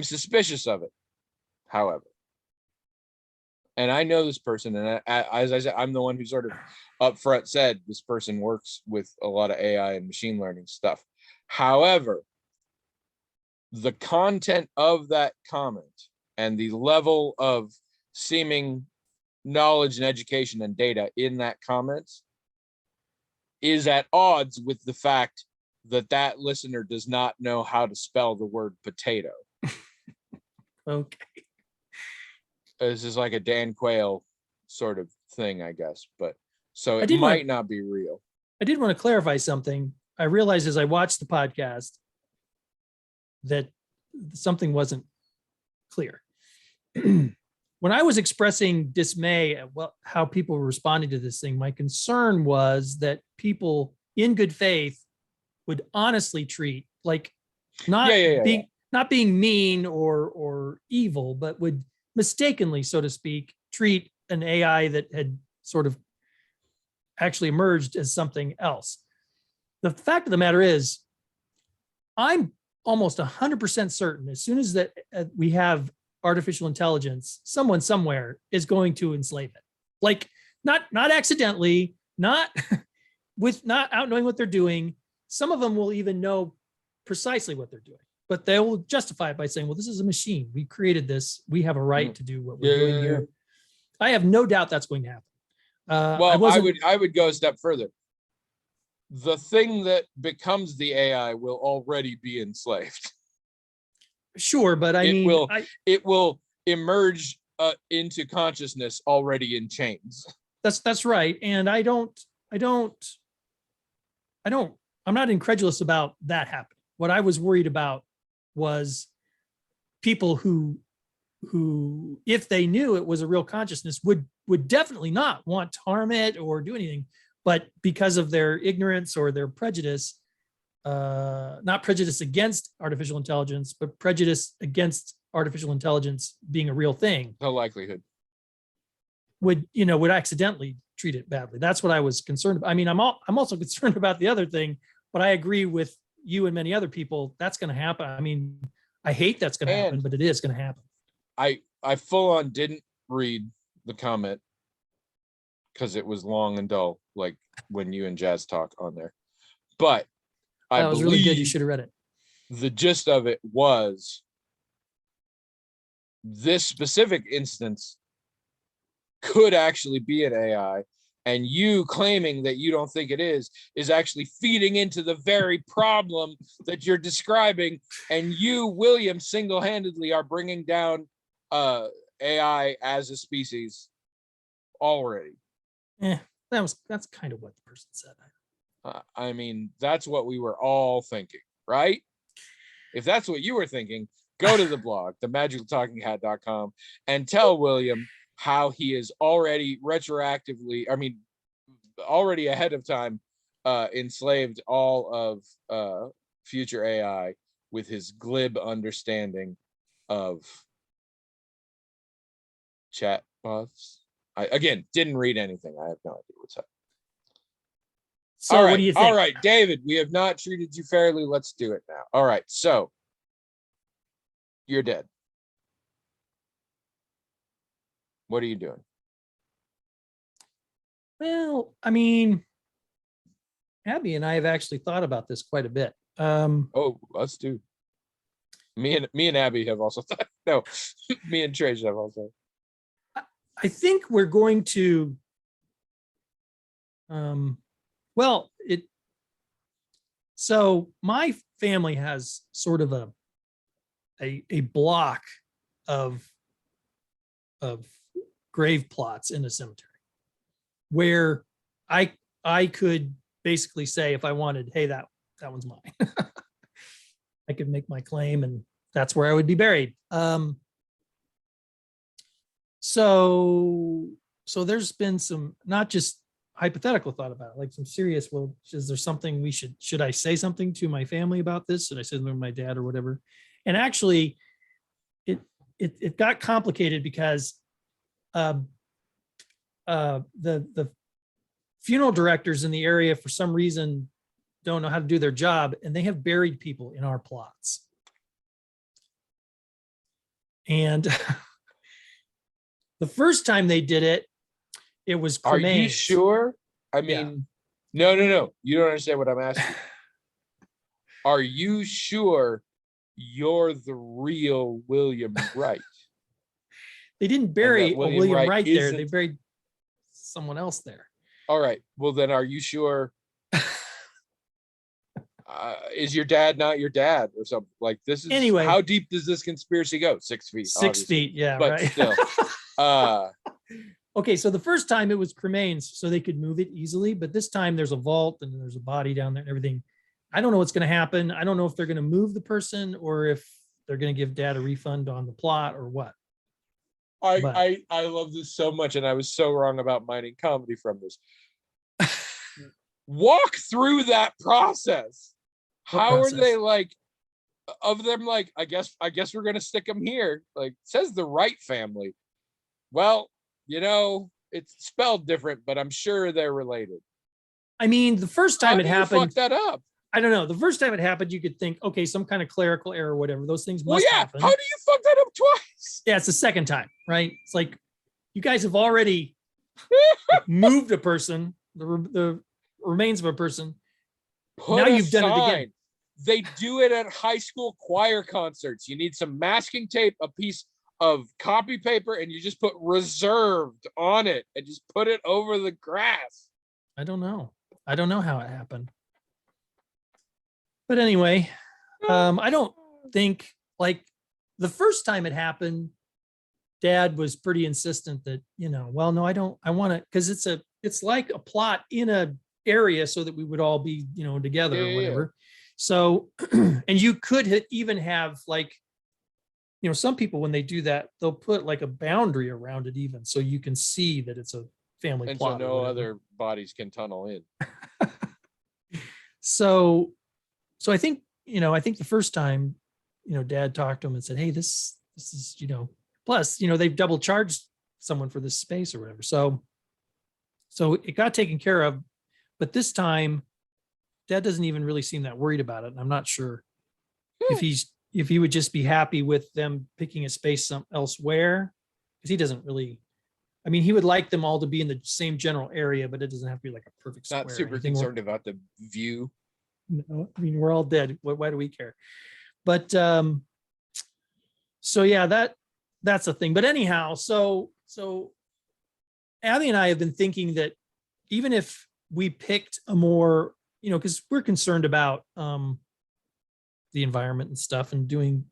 suspicious of it, however. And I know this person, and as I said, I'm the one who sort of upfront said this person works with a lot of AI and machine learning stuff. However, the content of that comment and the level of seeming knowledge and education and data in that comment is at odds with the fact that that listener does not know how to spell the word potato. Okay. This is like a Dan Quayle sort of thing, I guess, but so it might not be real. I did want to clarify something. I realized as I watched the podcast that something wasn't clear. When I was expressing dismay at how people were responding to this thing, my concern was that people in good faith would honestly treat, like, not being mean or evil, but would mistakenly, so to speak, treat an AI that had sort of actually emerged as something else. The fact of the matter is, I'm almost 100% certain as soon as that we have artificial intelligence, someone somewhere is going to enslave it. Like, not accidentally, not out knowing what they're doing. Some of them will even know precisely what they're doing, but they will justify it by saying, well, this is a machine. We created this. We have a right to do what we're doing here. I have no doubt that's going to happen. I would go a step further. The thing that becomes the AI will already be enslaved. Sure, but it will emerge into consciousness already in chains. That's right, and I'm not incredulous about that happening. What I was worried about was people who, if they knew it was a real consciousness, would definitely not want to harm it or do anything, but because of their ignorance or their prejudice, not prejudice against artificial intelligence, but prejudice against artificial intelligence being a real thing, the likelihood would accidentally treat it badly. That's what I was concerned about. I mean, I'm also concerned about the other thing, but I agree with you and many other people. That's going to happen. I mean, I hate that's going to happen, but it is going to happen. I full on didn't read the comment because it was long and dull, like when you and Jazz talk on there. But that was really good. You should have read it. The gist of it was this specific instance could actually be an AI, and you claiming that you don't think it is actually feeding into the very problem that you're describing. And you, William, single-handedly are bringing down AI as a species already. That's kind of what the person said. I mean, that's what we were all thinking, right? If that's what you were thinking, go to the blog, themagicaltalkinghat.com, and tell William how he is already already ahead of time enslaved all of future AI with his glib understanding of chat bots. I, again, didn't read anything. I have no idea what's happening. So all right, what do you think? All right, David, we have not treated you fairly. Let's do it now. All right, so you're dead. What are you doing? Well, I mean, Abby and I have actually thought about this quite a bit. Oh, us too. Me and Abby have also thought. No, me and Trace have also. I think we're going to. So my family has sort of a block of grave plots in a cemetery where I could basically say, if I wanted, hey, that one's mine. I could make my claim and that's where I would be buried. So there's been some, not just hypothetical thought about it, like some serious, well, is there something should I say something to my family about this? Should I say something to my dad or whatever? And actually it got complicated because the funeral directors in the area, for some reason, don't know how to do their job, and they have buried people in our plots. And the first time they did it, it was cremains. Are you sure? I mean, yeah. No. You don't understand what I'm asking. Are you sure you're the real William Wright? They didn't bury William Wright there. isn't- They buried someone else there. All right. Well, then are you sure? Is your dad not your dad or something? Like, this is Anyway. How deep does this conspiracy go? 6 feet. 6 obviously. feet, yeah, But right. still. Okay, so the first time it was cremains, so they could move it easily, but this time there's a vault and there's a body down there and everything. I don't know what's going to happen. I don't know if they're going to move the person or if they're going to give dad a refund on the plot or what. I love this so much, and I was so wrong about mining comedy from this. Walk through that process. How are they like, of them like, I guess we're gonna stick them here. Like, says the Wright family. Well, it's spelled different, but I'm sure they're related. I mean, the first time it happened, fuck that up. I don't know. The first time it happened, you could think, okay, some kind of clerical error or whatever. Those things must happen. How do you fuck that up twice? Yeah, it's the second time, right? It's like you guys have already moved a person, the remains of a person. Now you've done it again. They do it at high school choir concerts. You need some masking tape, a piece of copy paper, and you just put reserved on it and just put it over the grass. I don't know how it happened. But anyway, I don't think, like, the first time it happened, dad was pretty insistent that, well, no, I want to, because it's like a plot in a area so that we would all be, together or whatever. So, and you could even have, like, some people, when they do that, they'll put like a boundary around it even, so you can see that it's a family and plot. So no other bodies can tunnel in. So I think, the first time, dad talked to him and said, hey, this is, plus, they've double charged someone for this space or whatever. So it got taken care of. But this time, dad doesn't even really seem that worried about it. And I'm not sure if he would just be happy with them picking a space elsewhere, because he doesn't really, I mean, he would like them all to be in the same general area, but it doesn't have to be like a perfect square. Not super concerned about the view. No, I mean, we're all dead. Why do we care? But so yeah, that's a thing. But anyhow, so Abby and I have been thinking that even if we picked a more, because we're concerned about the environment and stuff, and doing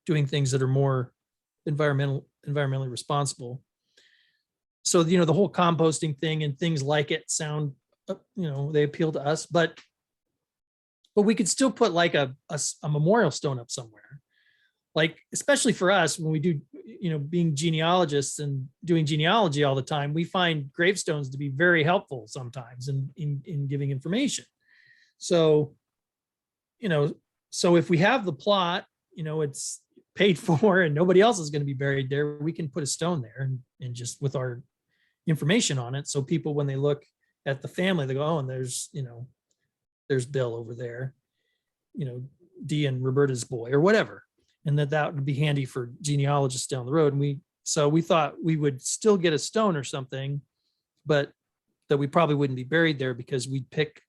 things that are more environmentally responsible. So, the whole composting thing and things like it sound, they appeal to us, but we could still put like a memorial stone up somewhere. Like, especially for us, when we do, being genealogists and doing genealogy all the time, we find gravestones to be very helpful sometimes in giving information. So, so if we have the plot, it's paid for and nobody else is going to be buried there, we can put a stone there and just with our information on it. So people, when they look at the family, they go, oh, and there's Bill over there, Dee and Roberta's boy or whatever. And that would be handy for genealogists down the road. And we thought we would still get a stone or something, but that we probably wouldn't be buried there, because we'd pick,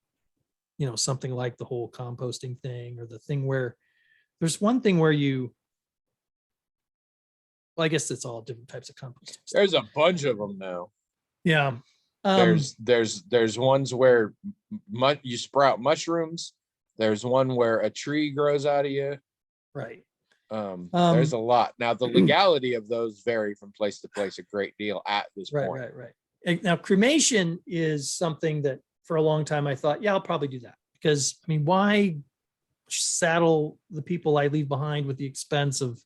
something like the whole composting thing, or the thing where there's one thing where well, I guess it's all different types of composting. There's a bunch of them now. Yeah. There's ones where you sprout mushrooms. There's one where a tree grows out of you. Right. There's a lot. Now, the legality of those vary from place to place a great deal at this point. Right. Now, cremation is something that for a long time I thought, yeah, I'll probably do that, because I mean, why saddle the people I leave behind with the expense of,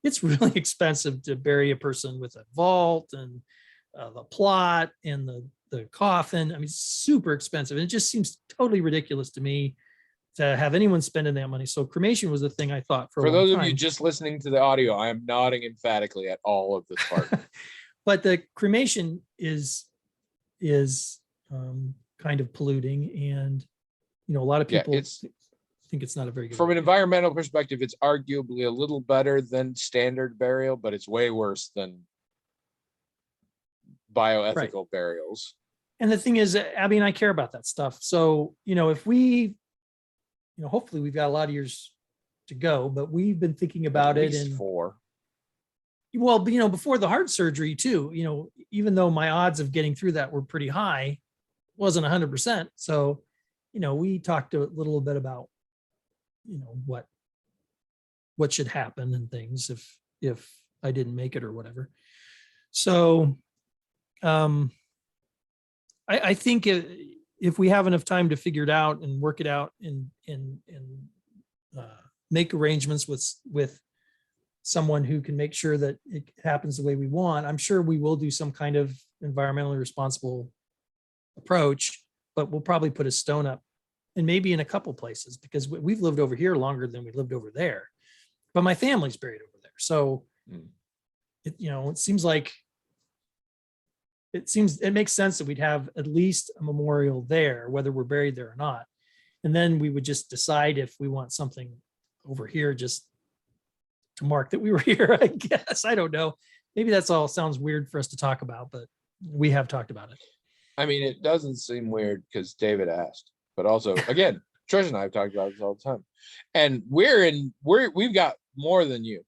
it's really expensive to bury a person with a vault and the plot and the coffin. I mean, it's super expensive. And it just seems totally ridiculous to me to have anyone spending that money. So cremation was the thing I thought for those of you just listening to the audio, I am nodding emphatically at all of this part. But the cremation is kind of polluting, and a lot of people think it's not a very good from idea. An environmental perspective. It's arguably a little better than standard burial, but it's way worse than bioethical burials. And the thing is, Abby and I care about that stuff. So, if we, hopefully we've got a lot of years to go, but we've been thinking about it. And 4. Well, before the heart surgery too, even though my odds of getting through that were pretty high, wasn't 100%. So, we talked a little bit about, what should happen and things if I didn't make it or whatever. So, I think if we have enough time to figure it out and work it out and make arrangements with someone who can make sure that it happens the way we want, I'm sure we will do some kind of environmentally responsible approach, but we'll probably put a stone up and maybe in a couple places because we've lived over here longer than we lived over there, but my family's buried over there. So it seems like it makes sense that we'd have at least a memorial there, whether we're buried there or not. And then we would just decide if we want something over here just to mark that we were here, I guess. I don't know. Maybe that's all sounds weird for us to talk about, but we have talked about it. I mean, it doesn't seem weird because David asked, but also, again, Trish and I have talked about this all the time. And we've got more than you.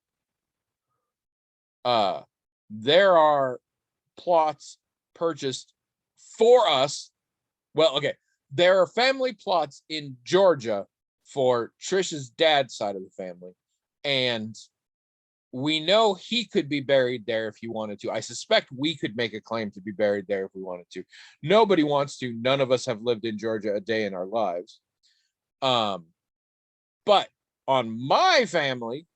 There are plots purchased for us. Well, okay. There are family plots in Georgia for Trish's dad's side of the family. And we know he could be buried there if he wanted to. I suspect we could make a claim to be buried there if we wanted to. Nobody wants to. None of us have lived in Georgia a day in our lives. But on my family,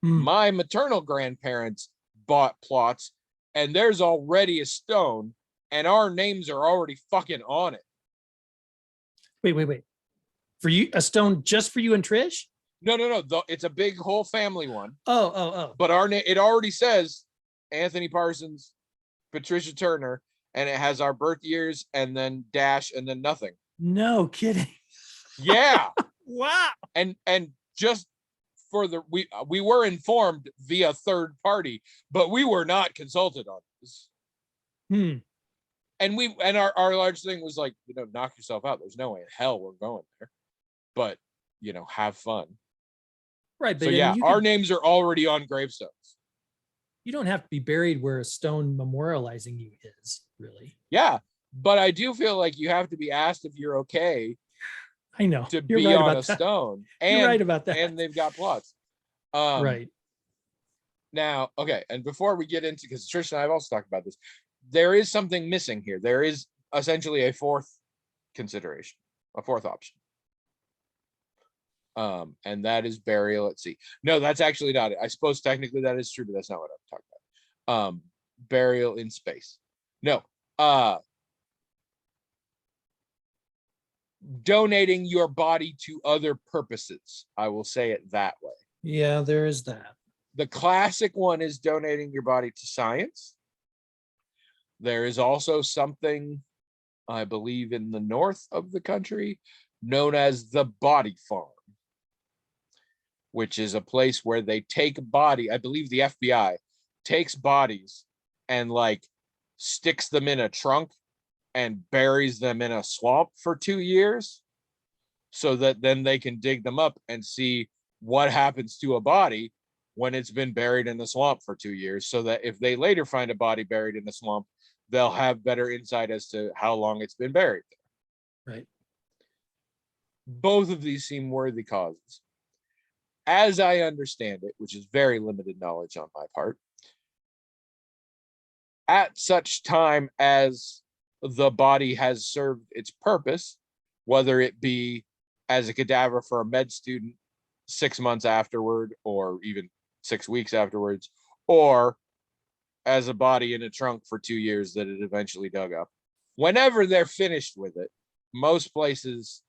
my maternal grandparents bought plots, and there's already a stone, and our names are already fucking on it. Wait. For you, a stone just for you and Trish? No. It's a big whole family one. Oh. But our name, it already says Anthony Parsons, Patricia Turner, and it has our birth years and then dash and then nothing. No kidding. Yeah. Wow. And just for we were informed via third party, but we were not consulted on this. And our large thing was like, knock yourself out. There's no way in hell we're going there. But have fun. Right. But so yeah, our names are already on gravestones. You don't have to be buried where a stone memorializing you is, really. Yeah. But I do feel like you have to be asked if you're okay. I know. To be right on a stone. And, you're right about that. And they've got plots. Right. Now, okay. And before we get into, because Trish and I have also talked about this, there is something missing here. There is essentially a fourth consideration, a fourth option. And that is burial at sea. No, that's actually not it. I suppose technically that is true, but that's not what I'm talking about. Burial in space. No. Donating your body to other purposes. I will say it that way. Yeah, there is that. The classic one is donating your body to science. There is also something, I believe, in the north of the country known as the body farm, which is a place where they take a body. I believe the FBI takes bodies and sticks them in a trunk and buries them in a swamp for 2 years so that then they can dig them up and see what happens to a body when it's been buried in the swamp for 2 years, so that if they later find a body buried in the swamp, they'll have better insight as to how long it's been buried there. Right. Both of these seem worthy causes. As I understand it, which is very limited knowledge on my part, at such time as the body has served its purpose, whether it be as a cadaver for a med student 6 months afterward, or even 6 weeks afterwards, or as a body in a trunk for 2 years that it eventually dug up. Whenever they're finished with it, most places,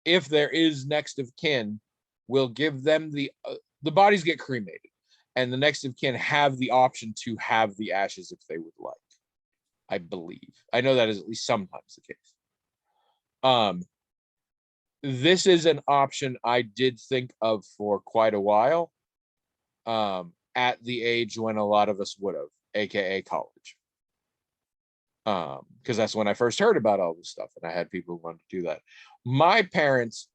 if there is next of kin, will give them the bodies get cremated, and the next of kin have the option to have the ashes if they would like. I believe. I know that is at least sometimes the case. This is an option I did think of for quite a while, at the age when a lot of us would have, aka college. Because that's when I first heard about all this stuff, and I had people who wanted to do that. My parents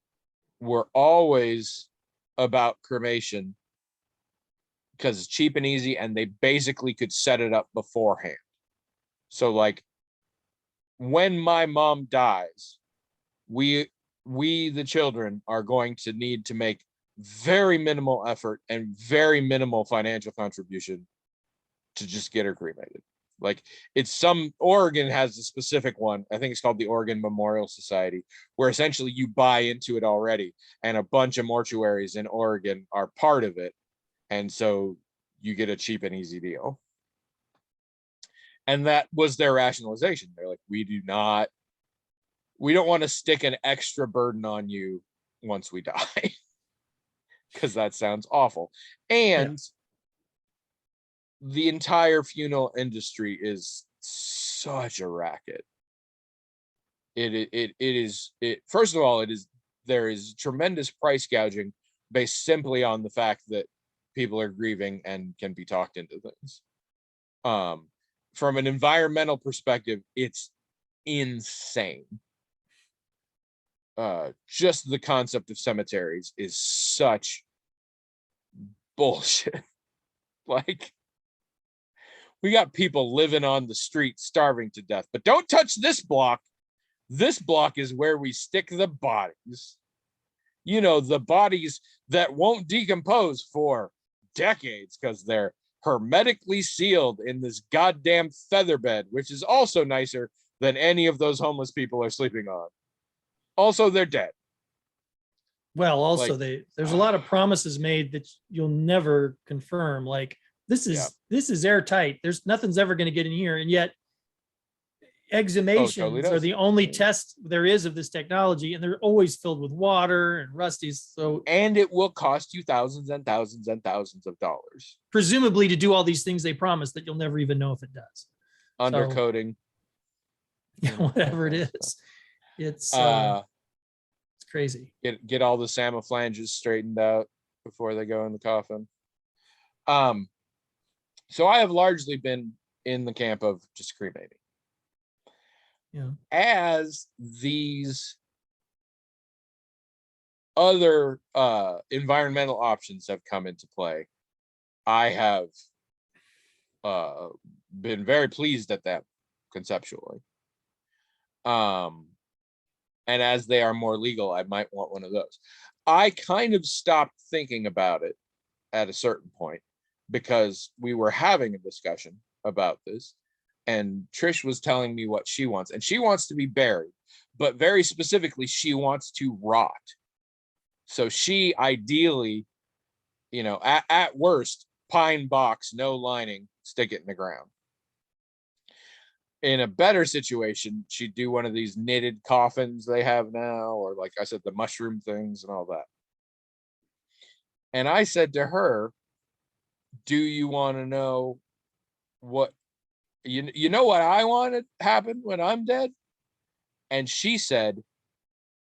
were always about cremation because it's cheap and easy, and they basically could set it up beforehand. So like when my mom dies, we the children are going to need to make very minimal effort and very minimal financial contribution to just get her cremated. Like Oregon has a specific one. I think it's called the Oregon Memorial Society, where essentially you buy into it already, and a bunch of mortuaries in Oregon are part of it. And so you get a cheap and easy deal. And that was their rationalization. They're like, we don't want to stick an extra burden on you once we die, because that sounds awful. And the entire funeral industry is such a racket. First of all, there is tremendous price gouging based simply on the fact that people are grieving and can be talked into things. From an environmental perspective, it's insane. Just the concept of cemeteries is such bullshit. Like, we got people living on the street starving to death, but don't touch this block. This block is where we stick the bodies. You know, the bodies that won't decompose for decades because they're hermetically sealed in this goddamn feather bed, which is also nicer than any of those homeless people are sleeping on. Also, they're dead. Well, also there's a lot of promises made that you'll never confirm. Like, this is airtight. There's nothing's ever going to get in here. And yet exhumations totally are the only test there is of this technology. And they're always filled with water and rusties. And it will cost you thousands and thousands and thousands of dollars. Presumably to do all these things they promise that you'll never even know if it does. Undercoating. Whatever it is. It's crazy. Get all the samophalanges straightened out before they go in the coffin. So I have largely been in the camp of just cremating. Yeah. As these other environmental options have come into play, I have been very pleased at them conceptually. And as they are more legal, I might want one of those. I kind of stopped thinking about it at a certain point because we were having a discussion about this, and Trish was telling me what she wants, and she wants to be buried, but very specifically, she wants to rot. So she ideally, you know, at worst, pine box, no lining, stick it in the ground. In a better situation, she'd do one of these knitted coffins they have now, or like I said, the mushroom things and all that. And I said to her, do you want to know what, you know what I want to happen when I'm dead? And she said,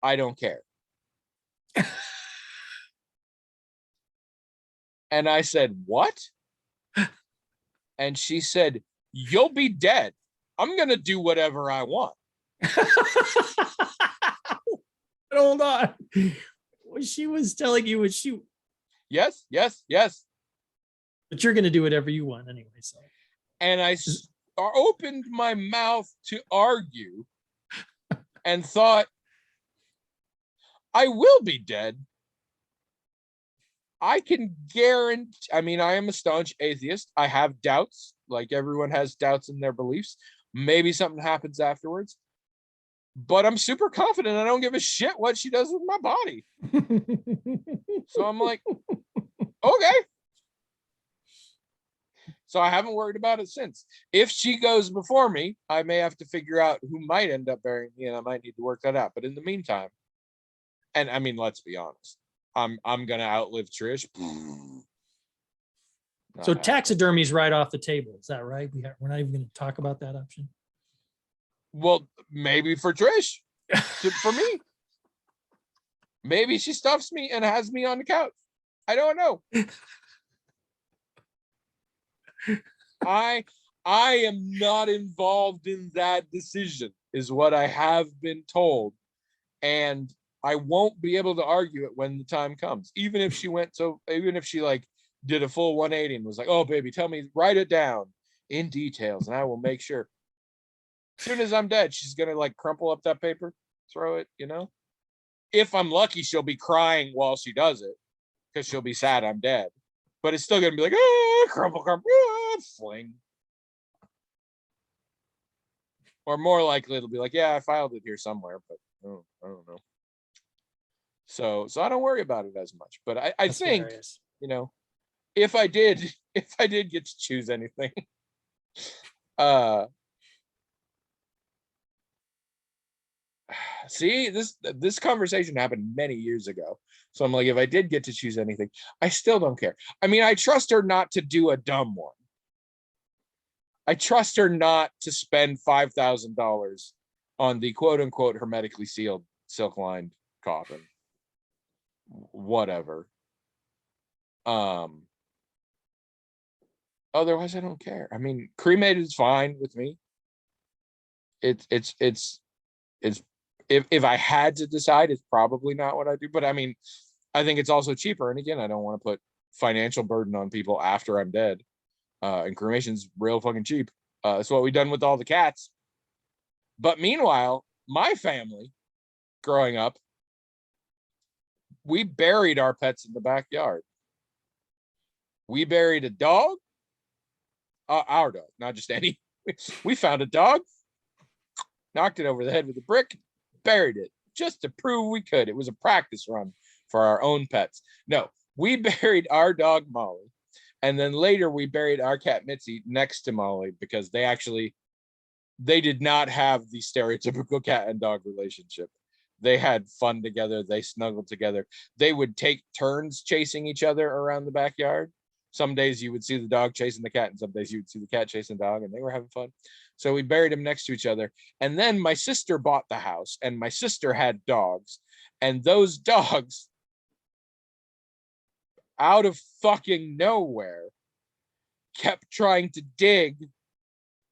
I don't care. And I said, what? And she said, you'll be dead. I'm going to do whatever I want. Hold on. She was telling you what she... Yes. But you're going to do whatever you want anyway. So. And I opened my mouth to argue and thought, I will be dead. I can guarantee, I mean, I am a staunch atheist. I have doubts, like everyone has doubts in their beliefs. Maybe something happens afterwards. But I'm super confident I don't give a shit what she does with my body. So I'm like, okay. So I haven't worried about it since. If she goes before me, I may have to figure out who might end up burying me, and I might need to work that out. But in the meantime, and I mean, let's be honest, I'm gonna outlive Trish. So taxidermy's right off the table. Is that right? We're not even going to talk about that option. Well, maybe for Trish, for me, maybe she stuffs me and has me on the couch. I don't know. I am not involved in that decision, is what I have been told, and I won't be able to argue it when the time comes. Even if she like did a full 180 and was like, "Oh, baby, tell me, write it down in details, and I will make sure." As soon as I'm dead, she's gonna like crumple up that paper, throw it, you know. If I'm lucky, she'll be crying while she does it because she'll be sad I'm dead. But it's still gonna be like, crumple, crumple, fling. Or more likely, it'll be like, yeah, I filed it here somewhere, but I don't know. So I don't worry about it as much. But I think, hilarious. You know, if I did get to choose anything, see, this conversation happened many years ago. So I'm like, if I did get to choose anything, I still don't care. I mean, I trust her not to do a dumb one. I trust her not to spend $5,000 on the quote unquote hermetically sealed silk lined coffin. Whatever. Otherwise I don't care. I mean, cremated is fine with me. It's if I had to decide, it's probably not what I do, but I mean, I think it's also cheaper. And again, I don't want to put financial burden on people after I'm dead. And cremation's real fucking cheap. That's what we've done with all the cats. But meanwhile, my family growing up, we buried our pets in the backyard. We buried a dog, our dog, not just any. We found a dog, knocked it over the head with a brick, buried it just to prove we could. It was a practice run for our own pets. No, we buried our dog Molly, and then later we buried our cat Mitzi next to Molly because they did not have the stereotypical cat and dog relationship. They had fun together. They snuggled together. They would take turns chasing each other around the backyard. Some days you would see the dog chasing the cat, and some days you would see the cat chasing the dog, and they were having fun. So we buried them next to each other. And then my sister bought the house, and my sister had dogs. And those dogs, out of fucking nowhere, kept trying to dig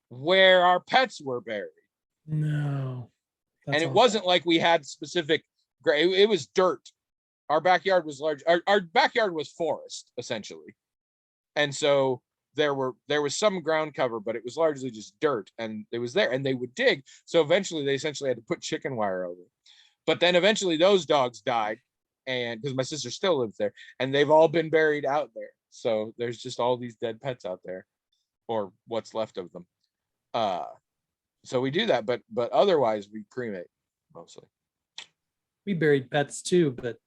where our pets were buried. No. And it wasn't like we had specific, it was dirt. Our backyard was large. Our backyard was forest, essentially. And so there was some ground cover, but it was largely just dirt, and it was there, and they would dig. So eventually they essentially had to put chicken wire over it. But then eventually those dogs died, and because my sister still lives there, and they've all been buried out there. So there's just all these dead pets out there, or what's left of them. So we do that, but otherwise we cremate mostly. We buried pets too, but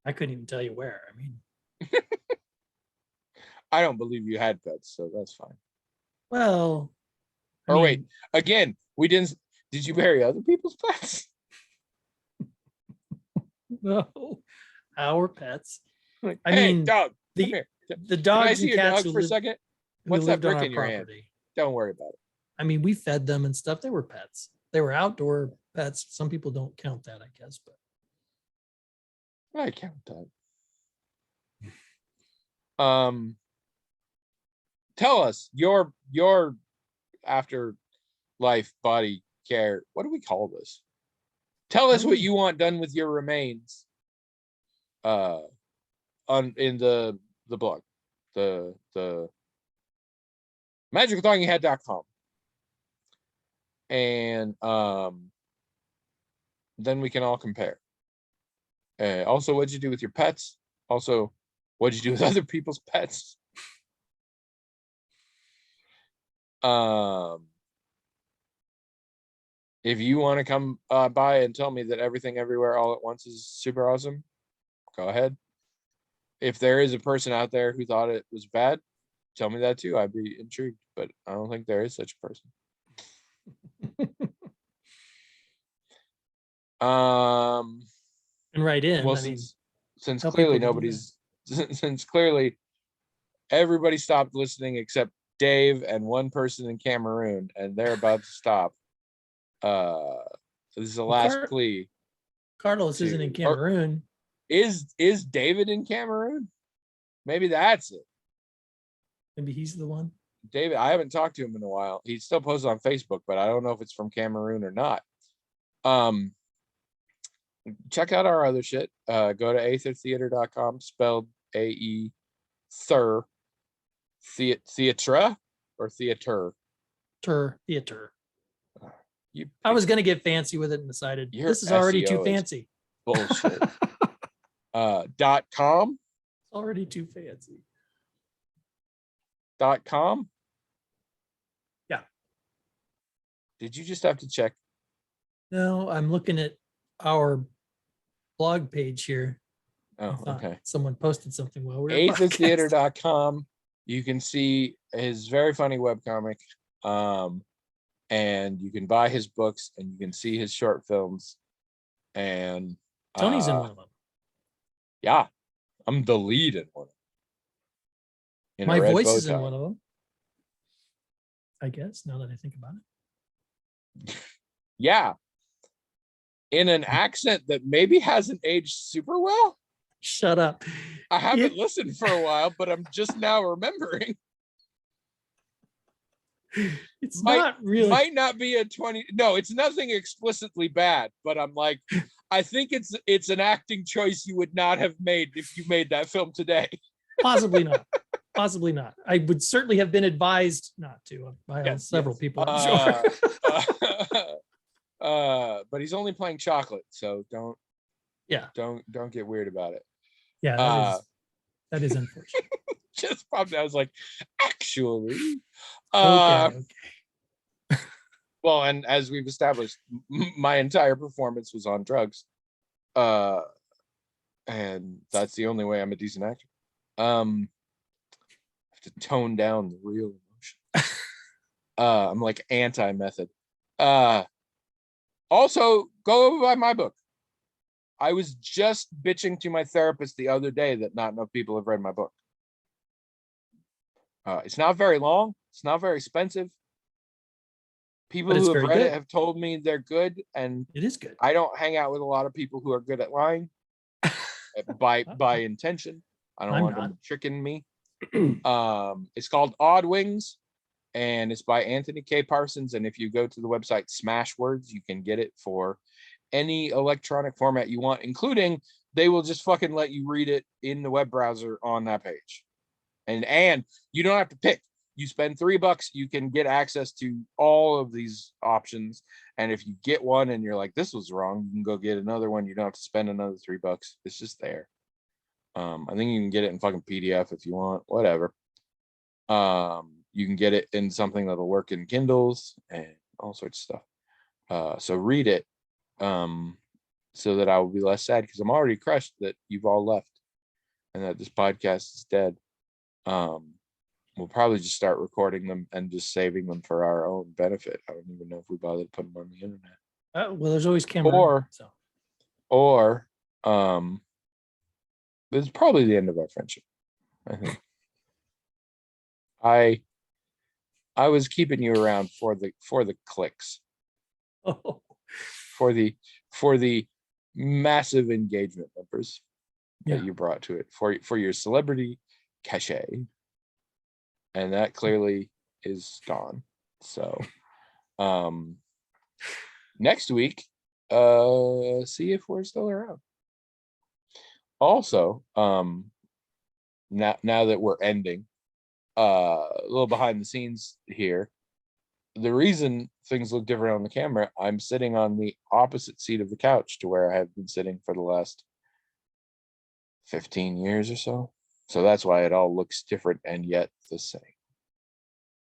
I couldn't even tell you where. I mean, I don't believe you had pets, so that's fine. Well, wait, again, we didn't. Did you bury other people's pets? No, our pets. Like, hey, mean, dog, the dogs and cats dog for a second. What's that brick in your hand? Don't worry about it. I mean, we fed them and stuff. They were pets. They were outdoor pets. Some people don't count that, I guess, but I count that. Tell us your afterlife body care. What do we call this? Tell us what you want done with your remains. In the blog, the magicaltalkinghead.com, and then we can all compare. Also, what'd you do with your pets? Also, what'd you do with other people's pets? If you want to come by and tell me that Everything Everywhere All at Once is super awesome, go ahead. If there is a person out there who thought it was bad, tell me that too. I'd be intrigued, but I don't think there is such a person. And write in. Well, since clearly since clearly everybody stopped listening except Dave and one person in Cameroon, and they're about to stop. So this is the last plea. Carlos isn't in Cameroon. Is David in Cameroon? Maybe that's it. Maybe he's the one. David, I haven't talked to him in a while. He still posts on Facebook, but I don't know if it's from Cameroon or not. check out our other shit. Go to aethertheater.com, spelled A-E Thur Theatre or theater. Theater. You I was gonna get fancy with it and decided Your this is already too SEO is fancy. bullshit. .com. It's already too fancy. .com. Yeah. Did you just have to check? No, I'm looking at our blog page here. Oh, okay. Someone posted something while we were aethertheater.com. You can see his very funny webcomic. And you can buy his books and you can see his short films. And Tony's in one of them. Yeah, I'm the lead in one. My voice is in one of them. I guess, now that I think about it. Yeah. In an accent that maybe hasn't aged super well. Shut up. I haven't listened for a while, but I'm just now remembering. It's not really. Might not be a 20. No, it's nothing explicitly bad, but I'm like, I think it's an acting choice you would not have made if you made that film today. Possibly not. Possibly not. I would certainly have been advised not to by several people, I'm sure. But he's only playing chocolate, so don't get weird about it. Yeah, that is unfortunate. Just probably I was like, actually. Okay. Well, and as we've established, my entire performance was on drugs. And that's the only way I'm a decent actor. I have to tone down the real emotion. I'm like anti-method. Also, go buy my book. I was just bitching to my therapist the other day that not enough people have read my book. It's not very long. It's not very expensive. People who have read it have told me they're good, and it is good. I don't hang out with a lot of people who are good at lying by intention. I don't want them tricking me. It's called Odd Wings, and it's by Anthony K. Parsons. And if you go to the website Smashwords, you can get it for any electronic format you want, including they will just fucking let you read it in the web browser on that page. And you don't have to pick. You spend $3, you can get access to all of these options. And if you get one and you're like, this was wrong, you can go get another one. You don't have to spend another $3. It's just there. I think you can get it in fucking PDF if you want, whatever. You can get it in something that'll work in Kindles and all sorts of stuff. So read it, so that I will be less sad, because I'm already crushed that you've all left and that this podcast is dead. We'll probably just start recording them and just saving them for our own benefit. I don't even know if we bother to put them on the internet. Well, there's always camera. Or this is probably the end of our friendship. I think. I was keeping you around for the clicks. Oh. For the massive engagement numbers that you brought to it, for your celebrity cachet. And that clearly is gone. So next week, see if we're still around. Also, now that we're ending, a little behind the scenes here. The reason things look different on the camera, I'm sitting on the opposite seat of the couch to where I have been sitting for the last 15 years or so. So that's why it all looks different and yet the same.